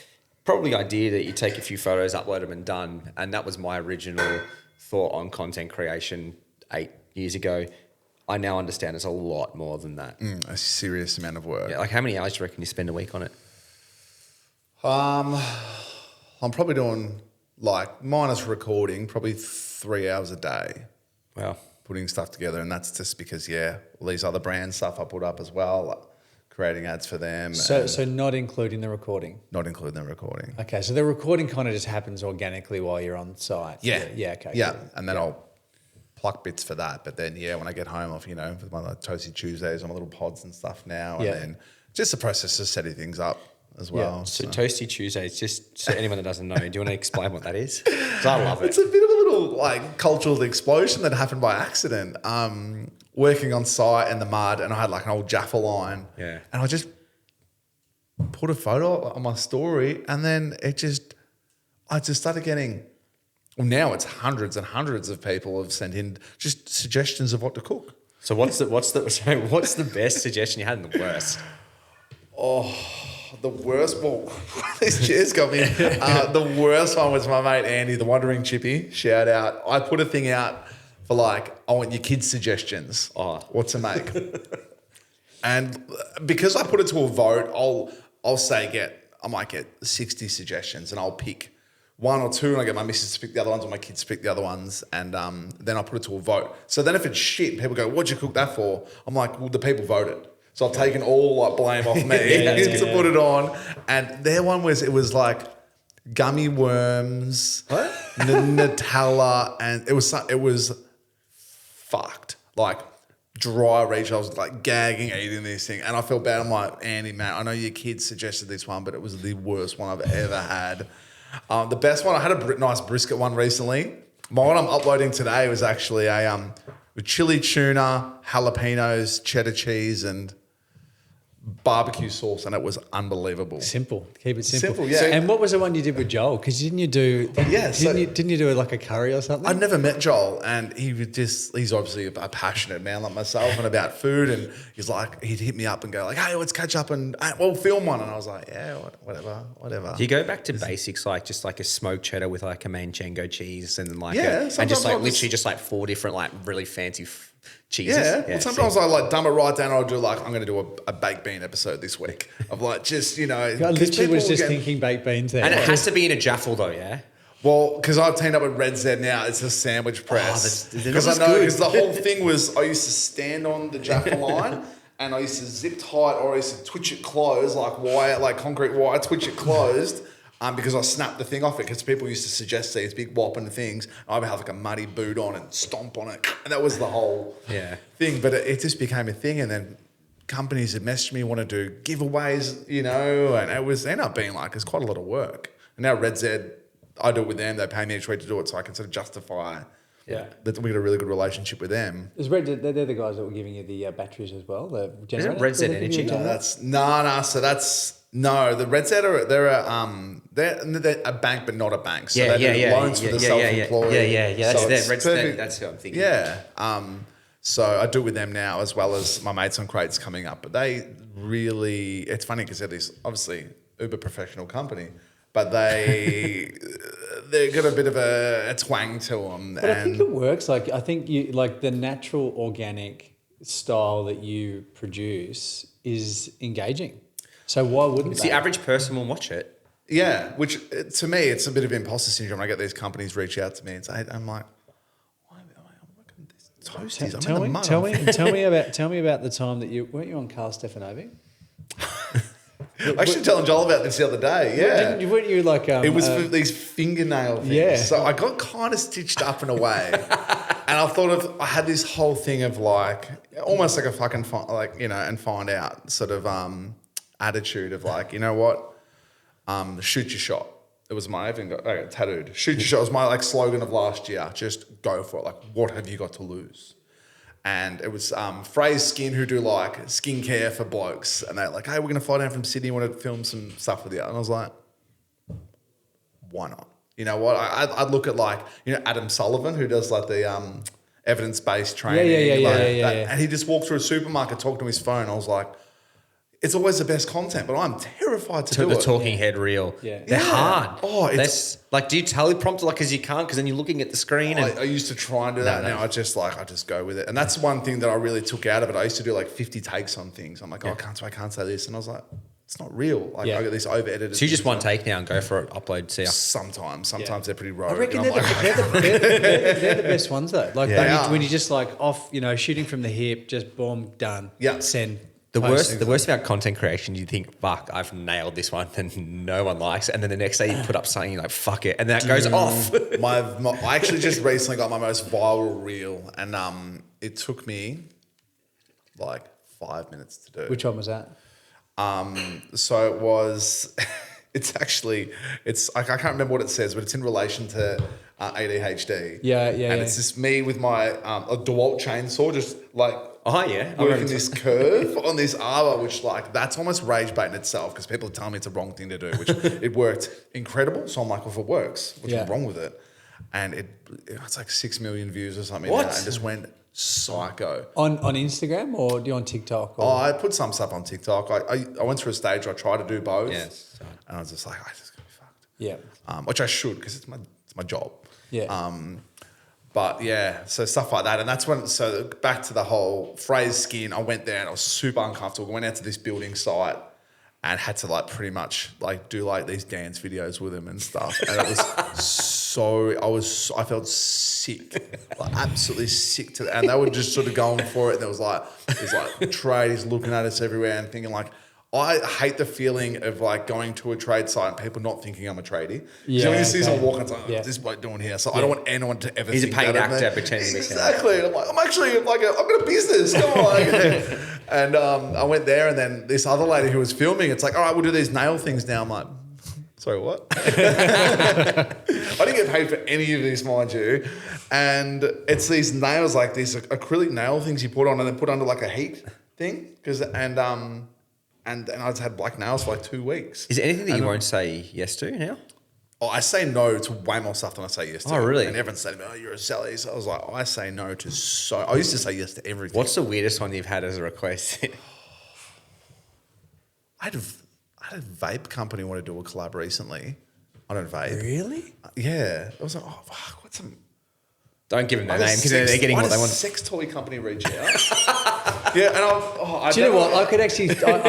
probably idea that you take a few photos, upload them and done. And that was my original thought on content creation 8 years ago. I now understand it's a lot more than that. A serious amount of work. Yeah, like how many hours do you reckon you spend a week on it? I'm probably doing, like, minus recording, probably 3 hours a day. Wow. Putting stuff together. And that's just because, all these other brand stuff I put up as well, like creating ads for them. So not including the recording? Not including the recording. Okay, so the recording kind of just happens organically while you're on site? Yeah. Yeah, okay. Yeah, Cool. and then I'll pluck bits for that. But then, when I get home, with my like, Toasty Tuesdays, on my little pods and stuff now. And then just the process of setting things up as well. Yeah. So Toasty Tuesdays, just so anyone that doesn't know, do you want to explain what that is? Because I love it. It's a bit of a little like cultural explosion that happened by accident. Working on site in the mud, and I had like an old Jaffa line. Yeah. And I just put a photo on my story, and then I just started getting. Well, now it's hundreds and hundreds of people have sent in just suggestions of what to cook. So what's the best suggestion you had and the worst? The worst, well, this chair's got me. The worst one was my mate Andy, the Wandering Chippy. Shout out. I put a thing out for like, I want your kids' suggestions. What to make. And because I put it to a vote, I'll say I might get 60 suggestions and I'll pick one or two and I get my missus to pick the other ones or my kids to pick the other ones, and then I'll put it to a vote. So then if it's shit, people go, what'd you cook that for? I'm like, well, the people voted. So I've taken all like blame off me to put it on. And their one was like gummy worms, Nutella, and it was fucked. Like dry reach. I was like gagging, eating this thing. And I felt bad. I'm like, Andy, man, I know your kids suggested this one, but it was the worst one I've ever had. The best one, I had a nice brisket one recently. My one I'm uploading today was actually with chili tuna, jalapenos, cheddar cheese, and barbecue sauce, and it was unbelievable. Simple. Keep it simple. Simple, yeah. And what was the one you did with Joel? Because didn't you do like a curry or something? I'd never met Joel, and he's obviously a passionate man like myself and about food, and he'd hit me up and go like, hey, let's catch up and we'll film one. And I was like, yeah, whatever. Do you go back to basics, like just like a smoked cheddar with like a manchego cheese and then like and just like literally just like 4 different like really fancy cheeses? Yeah. Well, sometimes I like dumb it right down. I'll do like, I'm going to do a baked bean episode this week of like just, I literally was just thinking baked beans there. And it has to be in a jaffle though, yeah? Well, because I've teamed up with Red Z now, it's a sandwich press. Because because the whole thing was I used to stand on the Jaffa line and I used to zip tight or I used to twitch it closed, like wire, like concrete wire, twitch it closed. Because I snapped the thing off it, because people used to suggest these big whopping things. I would have like a muddy boot on and stomp on it. And that was the whole thing. But it just became a thing. And then companies had messaged me, want to do giveaways, and it ended up being like, it's quite a lot of work. And now Red Z, I do it with them. They pay me each week to do it, so I can sort of justify that we got a really good relationship with them. Is Red? They're the guys that were giving you the batteries as well. The Isn't it Red Z Energy? No, the Red Z are they're a bank, but not a bank. So they do loans for the self-employed. Yeah. So That's it's Red perfect. That's who I'm thinking. Yeah. So I do it with them now, as well as my mates on Crates coming up. But they really, it's funny because they're this obviously uber professional company, but they've got a bit of a twang to them. But I think it works. Like I think you like the natural organic style that you produce is engaging. So why wouldn't The average person will watch it. Yeah, which to me, it's a bit of imposter syndrome. I get these companies reach out to me and say, I'm like, why am I looking at this toasties? Tell me about the time that weren't you on Carl Stefanovic? I actually telling Joel about this the other day. Yeah, weren't you like? It was for these fingernail things. Yeah. So I got kind of stitched up in a way, and I had this whole thing of like almost like a fucking and find out sort of attitude of like, you know what, shoot your shot. It was I got tattooed. Shoot your shot was my like slogan of last year. Just go for it. Like, what have you got to lose? And it was Phrase Skin, who do like skincare for blokes, and they're like, hey, we're gonna fly down from Sydney, want to film some stuff with you. And I was like, why not? You know what? I'd look at like, Adam Sullivan, who does like the evidence-based training. Yeah. And he just walked through a supermarket, talked to his phone. I was like, it's always the best content, but I'm terrified to do it. The talking head reel. Yeah. They're hard. Oh, it's like, do you teleprompter like because you can't because then you're looking at the screen. I used to try and do that. Now I just go with it. And that's one thing that I really took out of it. I used to do like 50 takes on things. I'm like, I can't say this. And I was like, it's not real. Like I got this over edited. So you just one take now and go for it, upload, see ya. Sometimes they're pretty rogue. I reckon they're the best ones though. Like when you just like off, shooting from the hip, just boom, done. Yeah. Send. The worst about content creation, you think, fuck, I've nailed this one and no one likes it. And then the next day you put up something, you're like, fuck it. And then that goes off. I actually just recently got my most viral reel, and it took me like 5 minutes to do. Which one was that? So it was, I can't remember what it says, but it's in relation to ADHD. Yeah. And it's just me with my a DeWalt chainsaw, just like working this curve on this arbor, which like that's almost rage bait in itself because people are telling me it's a wrong thing to do, which it worked incredible. So I'm like, well, if it works, what's wrong with it? And it's like 6 million views or something. What? Now, and just went psycho. On Instagram or do you on TikTok? Or? Oh, I put some stuff on TikTok. I went through a stage where I tried to do both. Yes. And I was just like, I just gonna be fucked. Yeah. Which I should because it's my job. Yeah. But yeah, so stuff like that. And that's when, so back to the whole Phrase Skin, I went there and I was super uncomfortable. I went out to this building site and had to like pretty much like do like these dance videos with them and stuff. And it was I felt sick, like absolutely sick and they were just sort of going for it. And there was like, these like tradies looking at us everywhere and thinking like, I hate the feeling of like going to a trade site and people not thinking I'm a tradie. Yeah, when you see someone walking, it's like, what's this bloke doing here? So I don't want anyone to ever He's think a paid that of actor me. pretending Exactly. And I'm like, I'm actually like, I've got a business. Come on. And I went there and then this other lady who was filming, it's like, all right, we'll do these nail things now. I'm like, sorry, what? I didn't get paid for any of this, mind you. And it's these nails, like these acrylic nail things you put on and then put under like a heat thing. And I just had black nails for like 2 weeks. Is there anything that you won't say yes to now? Oh, I say no to way more stuff than I say yes to. Oh, really? And everyone said to me, oh, you're a Sally. So I was like, I say no to I used to say yes to everything. What's the weirdest one you've had as a request? I had a vape company want to do a collab recently. I don't vape. Really? Yeah. I was like, oh, fuck, what's some... Don't give them their name because they're getting what they want. A sex toy company reach out. Yeah, and do you know what? I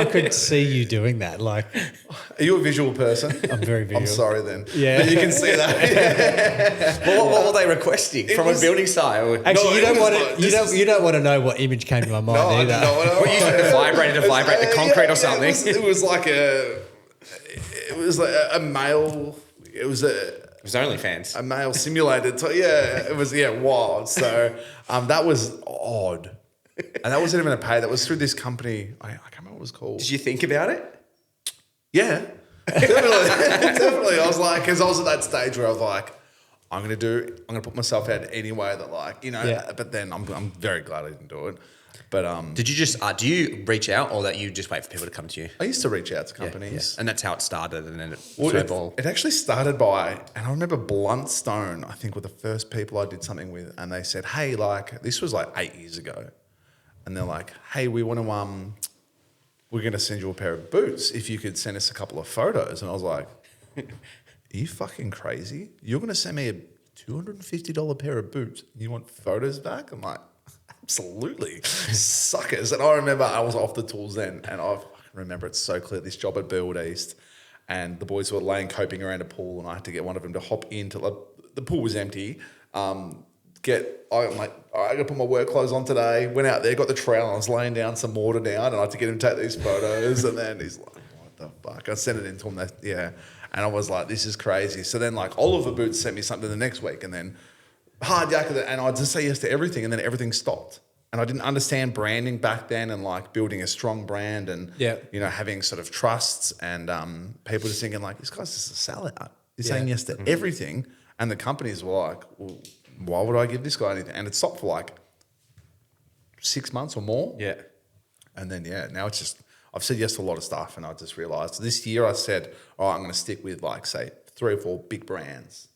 could see you doing that. Like, are you a visual person? I'm very visual. I'm sorry then. Yeah, but you can see that. Well, what were they requesting from a building site? Actually, you don't want to know what image came to my mind either. We're using the vibrator to vibrate the concrete or something. It was like a male. It was OnlyFans. A male simulated. It was wild. So that was odd. And that wasn't even a pay. That was through this company. I can't remember what it was called. Did you think about it? Yeah. Definitely. I was like, because I was at that stage where I was like, I'm gonna put myself out anyway. That like, you know. Yeah. But then I'm very glad I didn't do it. But Did you just do you reach out, or that you just wait for people to come to you? I used to reach out to companies. And that's how it started, and then Well, snowballed. it actually started by, and I remember Bluntstone, I think, were the first people I did something with, and they said, hey, like, this was like 8 years ago, and they're like, hey, we want to, we're going to send you a pair of boots if you could send us a couple of photos. And I was like, are you fucking crazy? You're going to send me a $250 pair of boots? You want photos back? I'm like, absolutely, suckers. And I remember I was off the tools then, and I remember it so clear, this job at Build East, and the boys were laying coping around a pool, and I had to get one of them to hop into the pool was empty. I'm like, all right, I got to put my work clothes on today. Went out there, got the trowel, and I was laying down some water down, and I had to get him to take these photos. And then he's like, what the fuck? I sent it in to him, and I was like, this is crazy. So then, like, Oliver Boots sent me something the next week, and then Hard Yak, and I'd just say yes to everything, and then everything stopped. And I didn't understand branding back then, and like building a strong brand, and you know, having sort of trusts, and people just thinking like, this guy's just a sellout. He's saying yes to everything, and the companies were like, well, why would I give this guy anything? And it stopped for like 6 months or more. Yeah. And then now it's just, I've said yes to a lot of stuff, and I just realised this year I said, all right, I'm going to stick with like say 3 or 4 big brands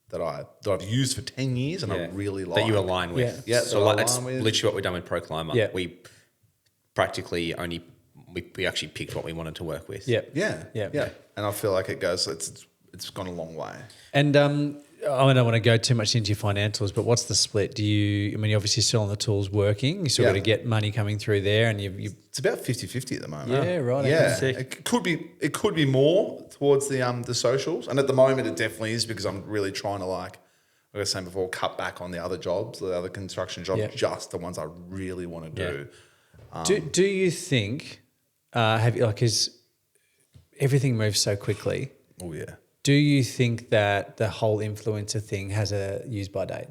that I've used for 10 years and I really like. That you align with. Yeah. So like, that's literally what we've done with Pro Climber. Yeah. We practically we actually picked what we wanted to work with. Yeah. Yeah. And I feel like it's gone a long way. And I don't want to go too much into your financials, but what's the split? You're obviously still on the tools working. You still got to get money coming through there, and you. It's about 50-50 at the moment. Yeah, right. Yeah, it could be more towards the socials, and at the moment it definitely is, because I'm really trying to, like I was saying before, cut back on the other jobs, the other construction jobs, just the ones I really want to do. Do you think because everything moves so quickly? Oh yeah. Do you think that the whole influencer thing has a use by date?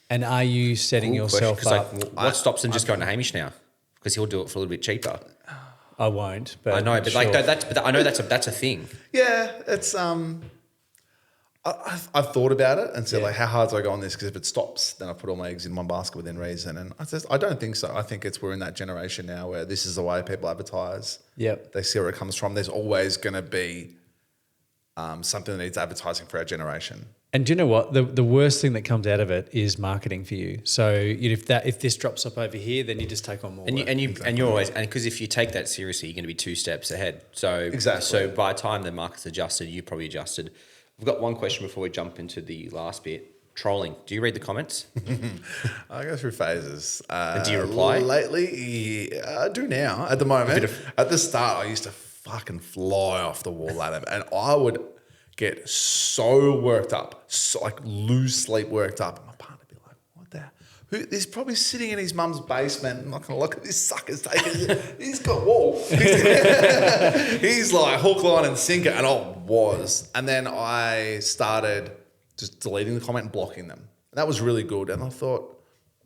And are you setting yourself up? Like, what stops them just going to Hamish now? Because he'll do it for a little bit cheaper. I won't, but I know, but sure. I know that's a thing. Yeah, it's I've thought about it and said like, how hard do I go on this? Because if it stops, then I put all my eggs in one basket within reason. And I don't think so. I think we're in that generation now where this is the way people advertise. Yep. They see where it comes from. There's always going to be something that needs advertising for our generation. And do you know what? The worst thing that comes out of it is marketing for you. So if this drops up over here, then you just take on more. And you're always, and because if you take that seriously, you're going to be 2 steps ahead. So exactly. So by the time the market's adjusted, you probably adjusted. We've got one question before we jump into the last bit. Trolling. Do you read the comments? I go through phases. Do you reply? Lately, I do now. At the moment, at the start, I used to fucking fly off the wall at him, and I would get so worked up, lose sleep worked up. And my partner would be like, what the hell? He's probably sitting in his mum's basement. I'm not going to look at this sucker's taking. He's got wall. He's like hook, line, and sinker, and I was. And then I started just deleting the comment and blocking them. And that was really good. And I thought,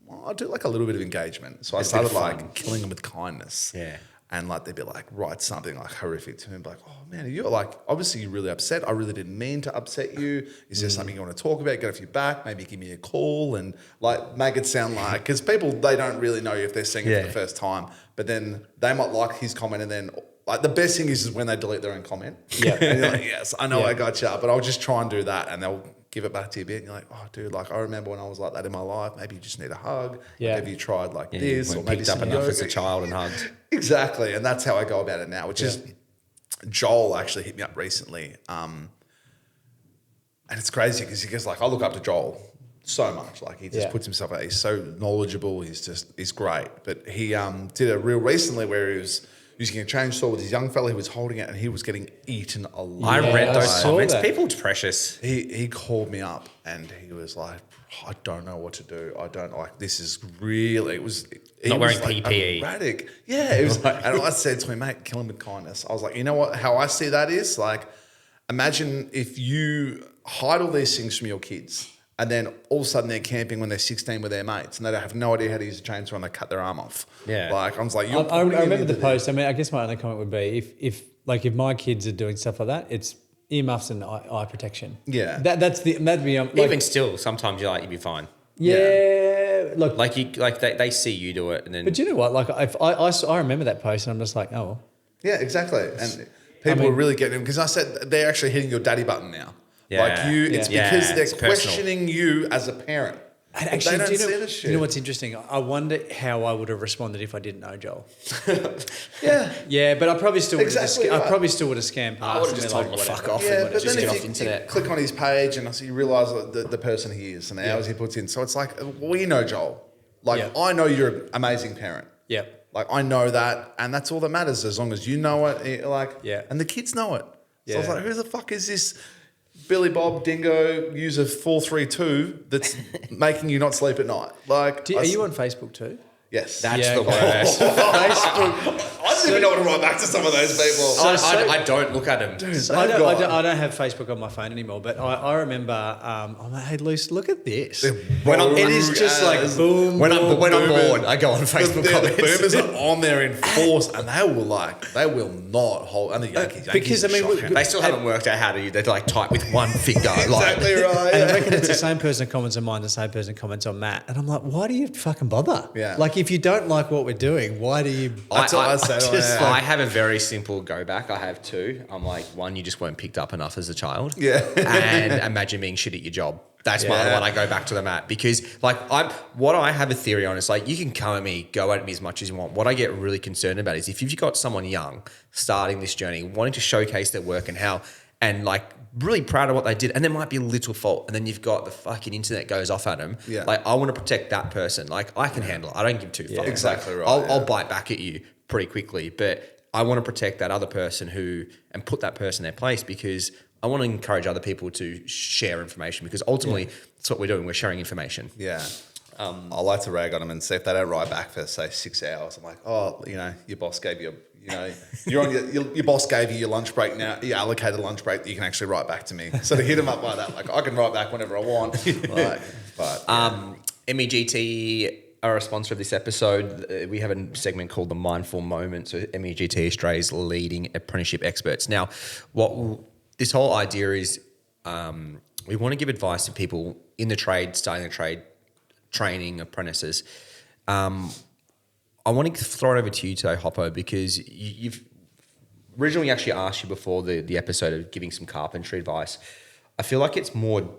well, I'll do like a little bit of engagement. So I started like killing them with kindness. Yeah. And like they'd be like, write something like horrific to me, like, oh man, you're like, obviously you're really upset. I really didn't mean to upset you. Is there something you want to talk about? Get off your back, maybe give me a call, and like make it sound like, because people, they don't really know you if they're seeing it for the first time, but then they might like his comment, and then like the best thing is when they delete their own comment. Yeah. And you're like, yes, I know I got you, but I'll just try and do that, and they'll give it back to you a bit, and you're like, oh dude, like I remember when I was like that in my life. Maybe you just need a hug. Maybe you tried like this, or maybe picked up enough as a child and hugged. Exactly, and that's how I go about it now. Which is, Joel actually hit me up recently, and it's crazy because he goes like, I look up to Joel so much. Like he just puts himself out. He's so knowledgeable. He's great. But he did a reel recently where he was using a chainsaw with his young fella. He was holding it and he was getting eaten alive. I read those comments. that. People are precious. He called me up and he was like, I don't know what to do. I don't like, this is really, it was... Not wearing like PPE. Erratic. Yeah. It was, and I said to him, mate, kill him with kindness. I was like, you know what, how I see that is like, imagine if you hide all these things from your kids and then all of a sudden they're camping when they're 16 with their mates and they have no idea how to use a chainsaw and they cut their arm off. Yeah. Like, I was like, I remember the post. I mean, I guess my only comment would be if like if my kids are doing stuff like that, it's earmuffs and eye protection. Yeah. That'd be like, Even still, sometimes you'd be fine. yeah. Look, Like they see you do it, and then. but you know what? Like I remember that post, and I'm just like, oh, well. Yeah, exactly. And people are really getting him because I said they're actually hitting your daddy button now. Yeah. Like it's because they're it's personal. questioning you as a parent. And But actually, they don't do see this shit. you know what's interesting? I wonder how I would have responded if I didn't know Joel. Yeah. Yeah, but I probably still would Exactly have. right. I probably still would have scammed past. I would have and just been told him to whatever. fuck off. Yeah, and but just then get if off you internet. click on his page and you realise the person he is and the hours he puts in. So it's like, we know Joel. Like, Yeah. I know you're an amazing parent. Yeah. Like, I know that, and that's all that matters as long as you know it. Yeah. And the kids know it. So I was Yeah. like, who the fuck is this Billy Bob Dingo user 432 that's making you not sleep at night? Like, Are you on Facebook too? Yes. That's Yeah, the okay. worst. Facebook. I don't even know what to write back to some of those people. I don't look at them. So I don't have Facebook on my phone anymore, but I remember, I'm like, hey, Luce, look at this. When I'm- it is just like boom. When I'm boomers. bored, I go on Facebook The comments. boomers are on there in force, and they will not hold. And the Yankees, because, I mean, shocking. They still haven't worked out how to. They like type with one finger. exactly right. And I yeah. reckon it's the same person that comments on mine, the same person that comments on Matt. And I'm like, why do you fucking bother? Yeah. Like, if you don't like what we're doing, why do you... That's what I said. just yeah. I have a very simple go back. I have two. I'm like, one, you just weren't picked up enough as a child. Yeah. And imagine being shit at your job. That's my Yeah. one I go back to them at, because like what I have a theory on is like, you can come at me, go at me as much as you want. What I get really concerned about is if you've got someone young starting this journey, wanting to showcase their work and like really proud of what they did, and there might be a little fault, and then you've got the fucking internet goes off at them. Yeah. Like, I want to protect that person. Like, I can handle it. I don't give two fucks. exactly Like, right, I'll yeah. bite back at you pretty quickly, but I want to protect that other person and put that person in their place, because I want to encourage other people to share information, because ultimately that's what we're doing. We're sharing information. Yeah. I like to rag on them and see if they don't write back for, say, 6 hours. I'm like, oh, your boss gave you, you're on your boss gave you your lunch break now. You allocated a lunch break that you can actually write back to me. So to hit them up like that, like, I can write back whenever I want. MEGT are a sponsor of this episode. We have a segment called the Mindful Moment. So MEGT, Australia's leading apprenticeship experts. Now, this whole idea is, we want to give advice to people in the trade, starting the trade, training apprentices. I want to throw it over to you today, Hoppo, because you've originally actually asked you before the episode of giving some carpentry advice. I feel like it's more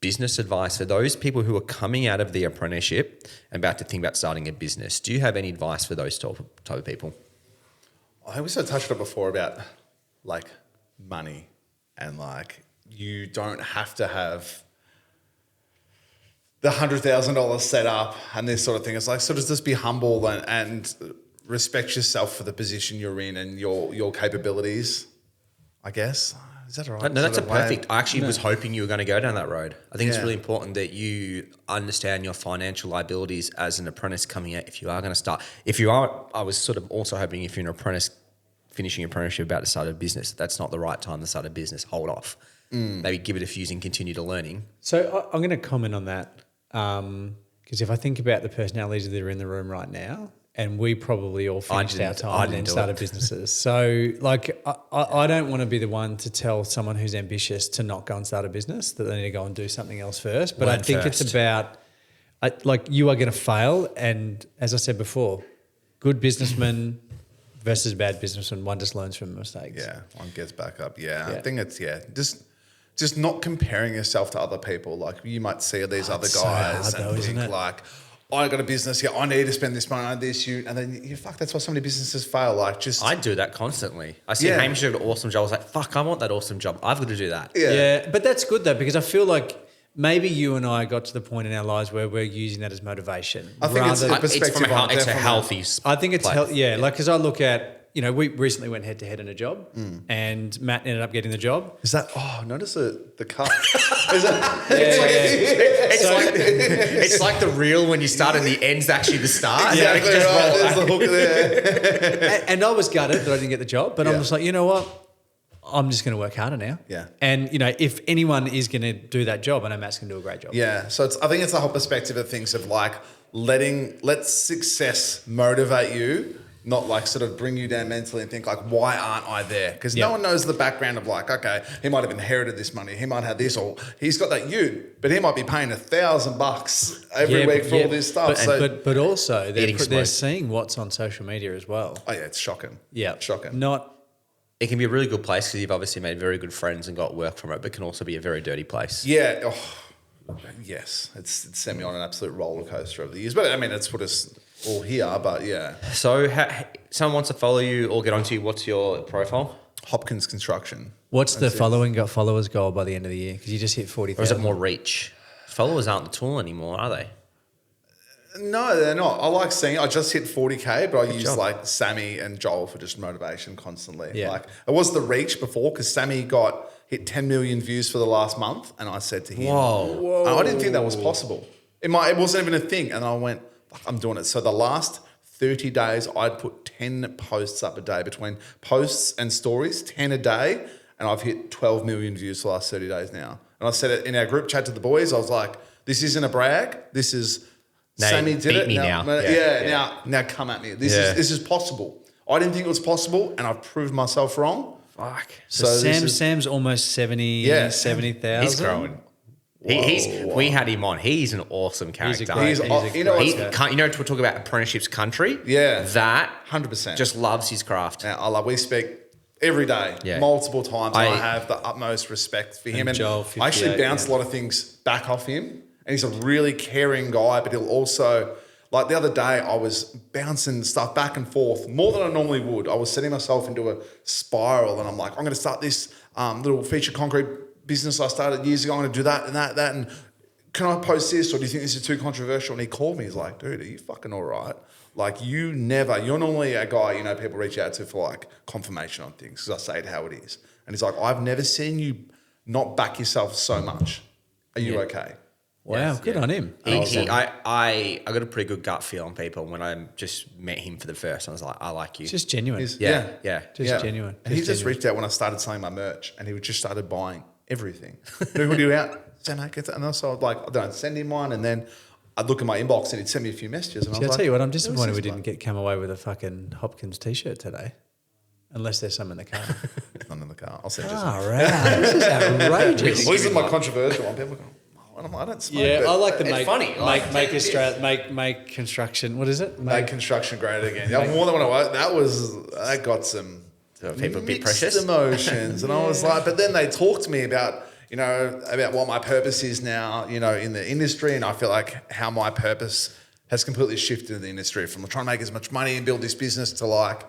business advice for those people who are coming out of the apprenticeship and about to think about starting a business. Do you have any advice for those type of people? I think we sort of touched on it before about like money, and like, you don't have to have the $100,000 set up and this sort of thing. It's like, sort of just be humble and respect yourself for the position you're in and your capabilities, I guess. Is that all right? No, that's Sort a of way? perfect. I actually was hoping you were going to go down that road. I think it's Yeah. really important that you understand your financial liabilities as an apprentice coming out. If you are going to start, I was sort of also hoping if you're an apprentice finishing your apprenticeship about to start a business, that's not the right time to start a business. Hold off. Maybe give it a fuse and continue to learning. So I'm going to comment on that, because if I think about the personalities that are in the room right now, and we probably all finished our time and started businesses. So, like, I don't want to be the one to tell someone who's ambitious to not go and start a business, that they need to go and do something else first. But I think it's about, you are going to fail. And as I said before, good businessman versus bad businessman, one just learns from mistakes. Yeah, one gets back up. Yeah, I think it's, just not comparing yourself to other people. Like, you might see these other so guys hard though, and isn't think it? like, I got a business, I need to spend this money on this, and then that's why so many businesses fail. Like, just I do that constantly. I see Yeah. Hamish did an awesome job. I was like, fuck, I want that awesome job. I've got to do that. Yeah, but that's good though, because I feel like maybe you and I got to the point in our lives where we're using that as motivation. I think it's a It's perspective from on it, it's a definitely. healthy. I think it's place. like, because I look at, we recently went head to head in a job, and Matt ended up getting the job. Is that? Oh, notice the cut. Is that? It's like the reel when you start and the end's actually the start. Exactly Just right. roll There's back. the hook there. And I was gutted that I didn't get the job, but I'm Yeah. just like, you know what? I'm just going to work harder now. Yeah. And, if anyone is going to do that job, I know Matt's going to do a great job. Yeah. So I think it's the whole perspective of things of like let success motivate you not like sort of bring you down mentally and think like, why aren't I there? Because no one knows the background of like, okay, he might have inherited this money, he might have this, or he's got that ute, but he might be paying $1,000 every week for all this stuff. But also they're seeing what's on social media as well. Oh yeah, it's shocking. Yeah, shocking. It can be a really good place because you've obviously made very good friends and got work from it, but can also be a very dirty place. Yeah. Oh, yes. It's sent me on an absolute roller coaster over the years. But I mean, it's put us all here, but yeah. So someone wants to follow you or get onto you, what's your profile? Hopkins Construction. What's the followers goal by the end of the year? Because you just hit 40,000. Or is it more reach? Followers aren't the tool anymore, are they? No, they're not. I like seeing. I just hit 40K, but I use like Sammy and Joel for just motivation constantly. Yeah. Like it was the reach before because Sammy hit 10 million views for the last month, and I said to him, "Whoa!" I didn't think that was possible. It wasn't even a thing, and I went, "I'm doing it." So the last 30 days, I'd put 10 posts up a day between posts and stories, 10 a day, and I've hit 12 million views for the last 30 days now. And I said it in our group chat to the boys. I was like, "This isn't a brag. This is." Sammy did it. Now come at me. This is possible. I didn't think it was possible, and I've proved myself wrong. Fuck. So Sam's almost 70,000. He's growing. We had him on. He's an awesome character. You know, we're talking about apprenticeships country. Yeah, that 100% just loves his craft. Yeah, we speak every day, multiple times. I have the utmost respect for him, and Joel, I actually bounce a lot of things back off him. And he's a really caring guy, but he'll also, like the other day, I was bouncing stuff back and forth more than I normally would. I was setting myself into a spiral, and I'm like, I'm going to start this little feature concrete business I started years ago. I'm going to do that and that, and can I post this, or do you think this is too controversial? And he called me. He's like, dude, are you fucking all right? Like you're normally a guy, people reach out to for like confirmation on things because I say it how it is. And he's like, I've never seen you not back yourself so much. Are you okay? Wow, good on him. I got a pretty good gut feel on people when I just met him for the first. I was like, I like you. It's just genuine. Genuine. And he just reached out when I started selling my merch, and he just started buying everything. Who would you out? And so I'd like, I don't send him one, and then I'd look at my inbox and he'd send me a few messages. And I'll tell you what, I'm disappointed we didn't come away with a fucking Hopkins t-shirt today. Unless there's some in the car. None in the car. I'll send you some. Oh, right. This is outrageous. Well, this is my controversial one. People go, I don't smoke. Yeah, I like the make construction. What is it? Make construction great again. More than what I was. That got some people a bit mixed precious emotions, and I was like, but then they talked to me about about what my purpose is now, in the industry, and I feel like how my purpose has completely shifted in the industry from trying to make as much money and build this business to like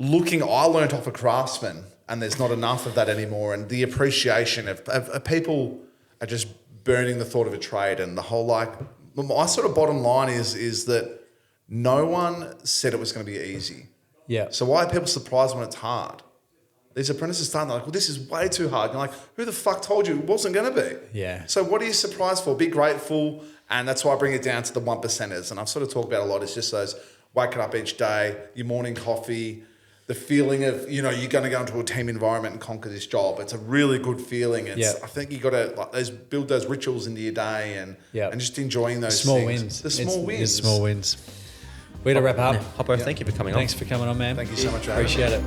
I learned off a craftsman, and there's not enough of that anymore, and the appreciation of people are just burning the thought of a trade, and the whole my sort of bottom line is that no one said it was going to be easy. Yeah. So why are people surprised when it's hard? These apprentices start, they're like, well, this is way too hard. You're like, who the fuck told you it wasn't going to be? Yeah. So what are you surprised for? Be grateful, and that's why I bring it down to the 1%ers. And I've sort of talked about a lot. It's just those waking up each day, your morning coffee, the feeling of, you're going to go into a team environment and conquer this job. It's a really good feeling. I think you got to build those rituals into your day and just enjoying those small things. wins. The small wins. It's small wins. Way to wrap up. Hoppo, thank you for coming on. Thanks for coming on, man. Thank you so much. Appreciate it.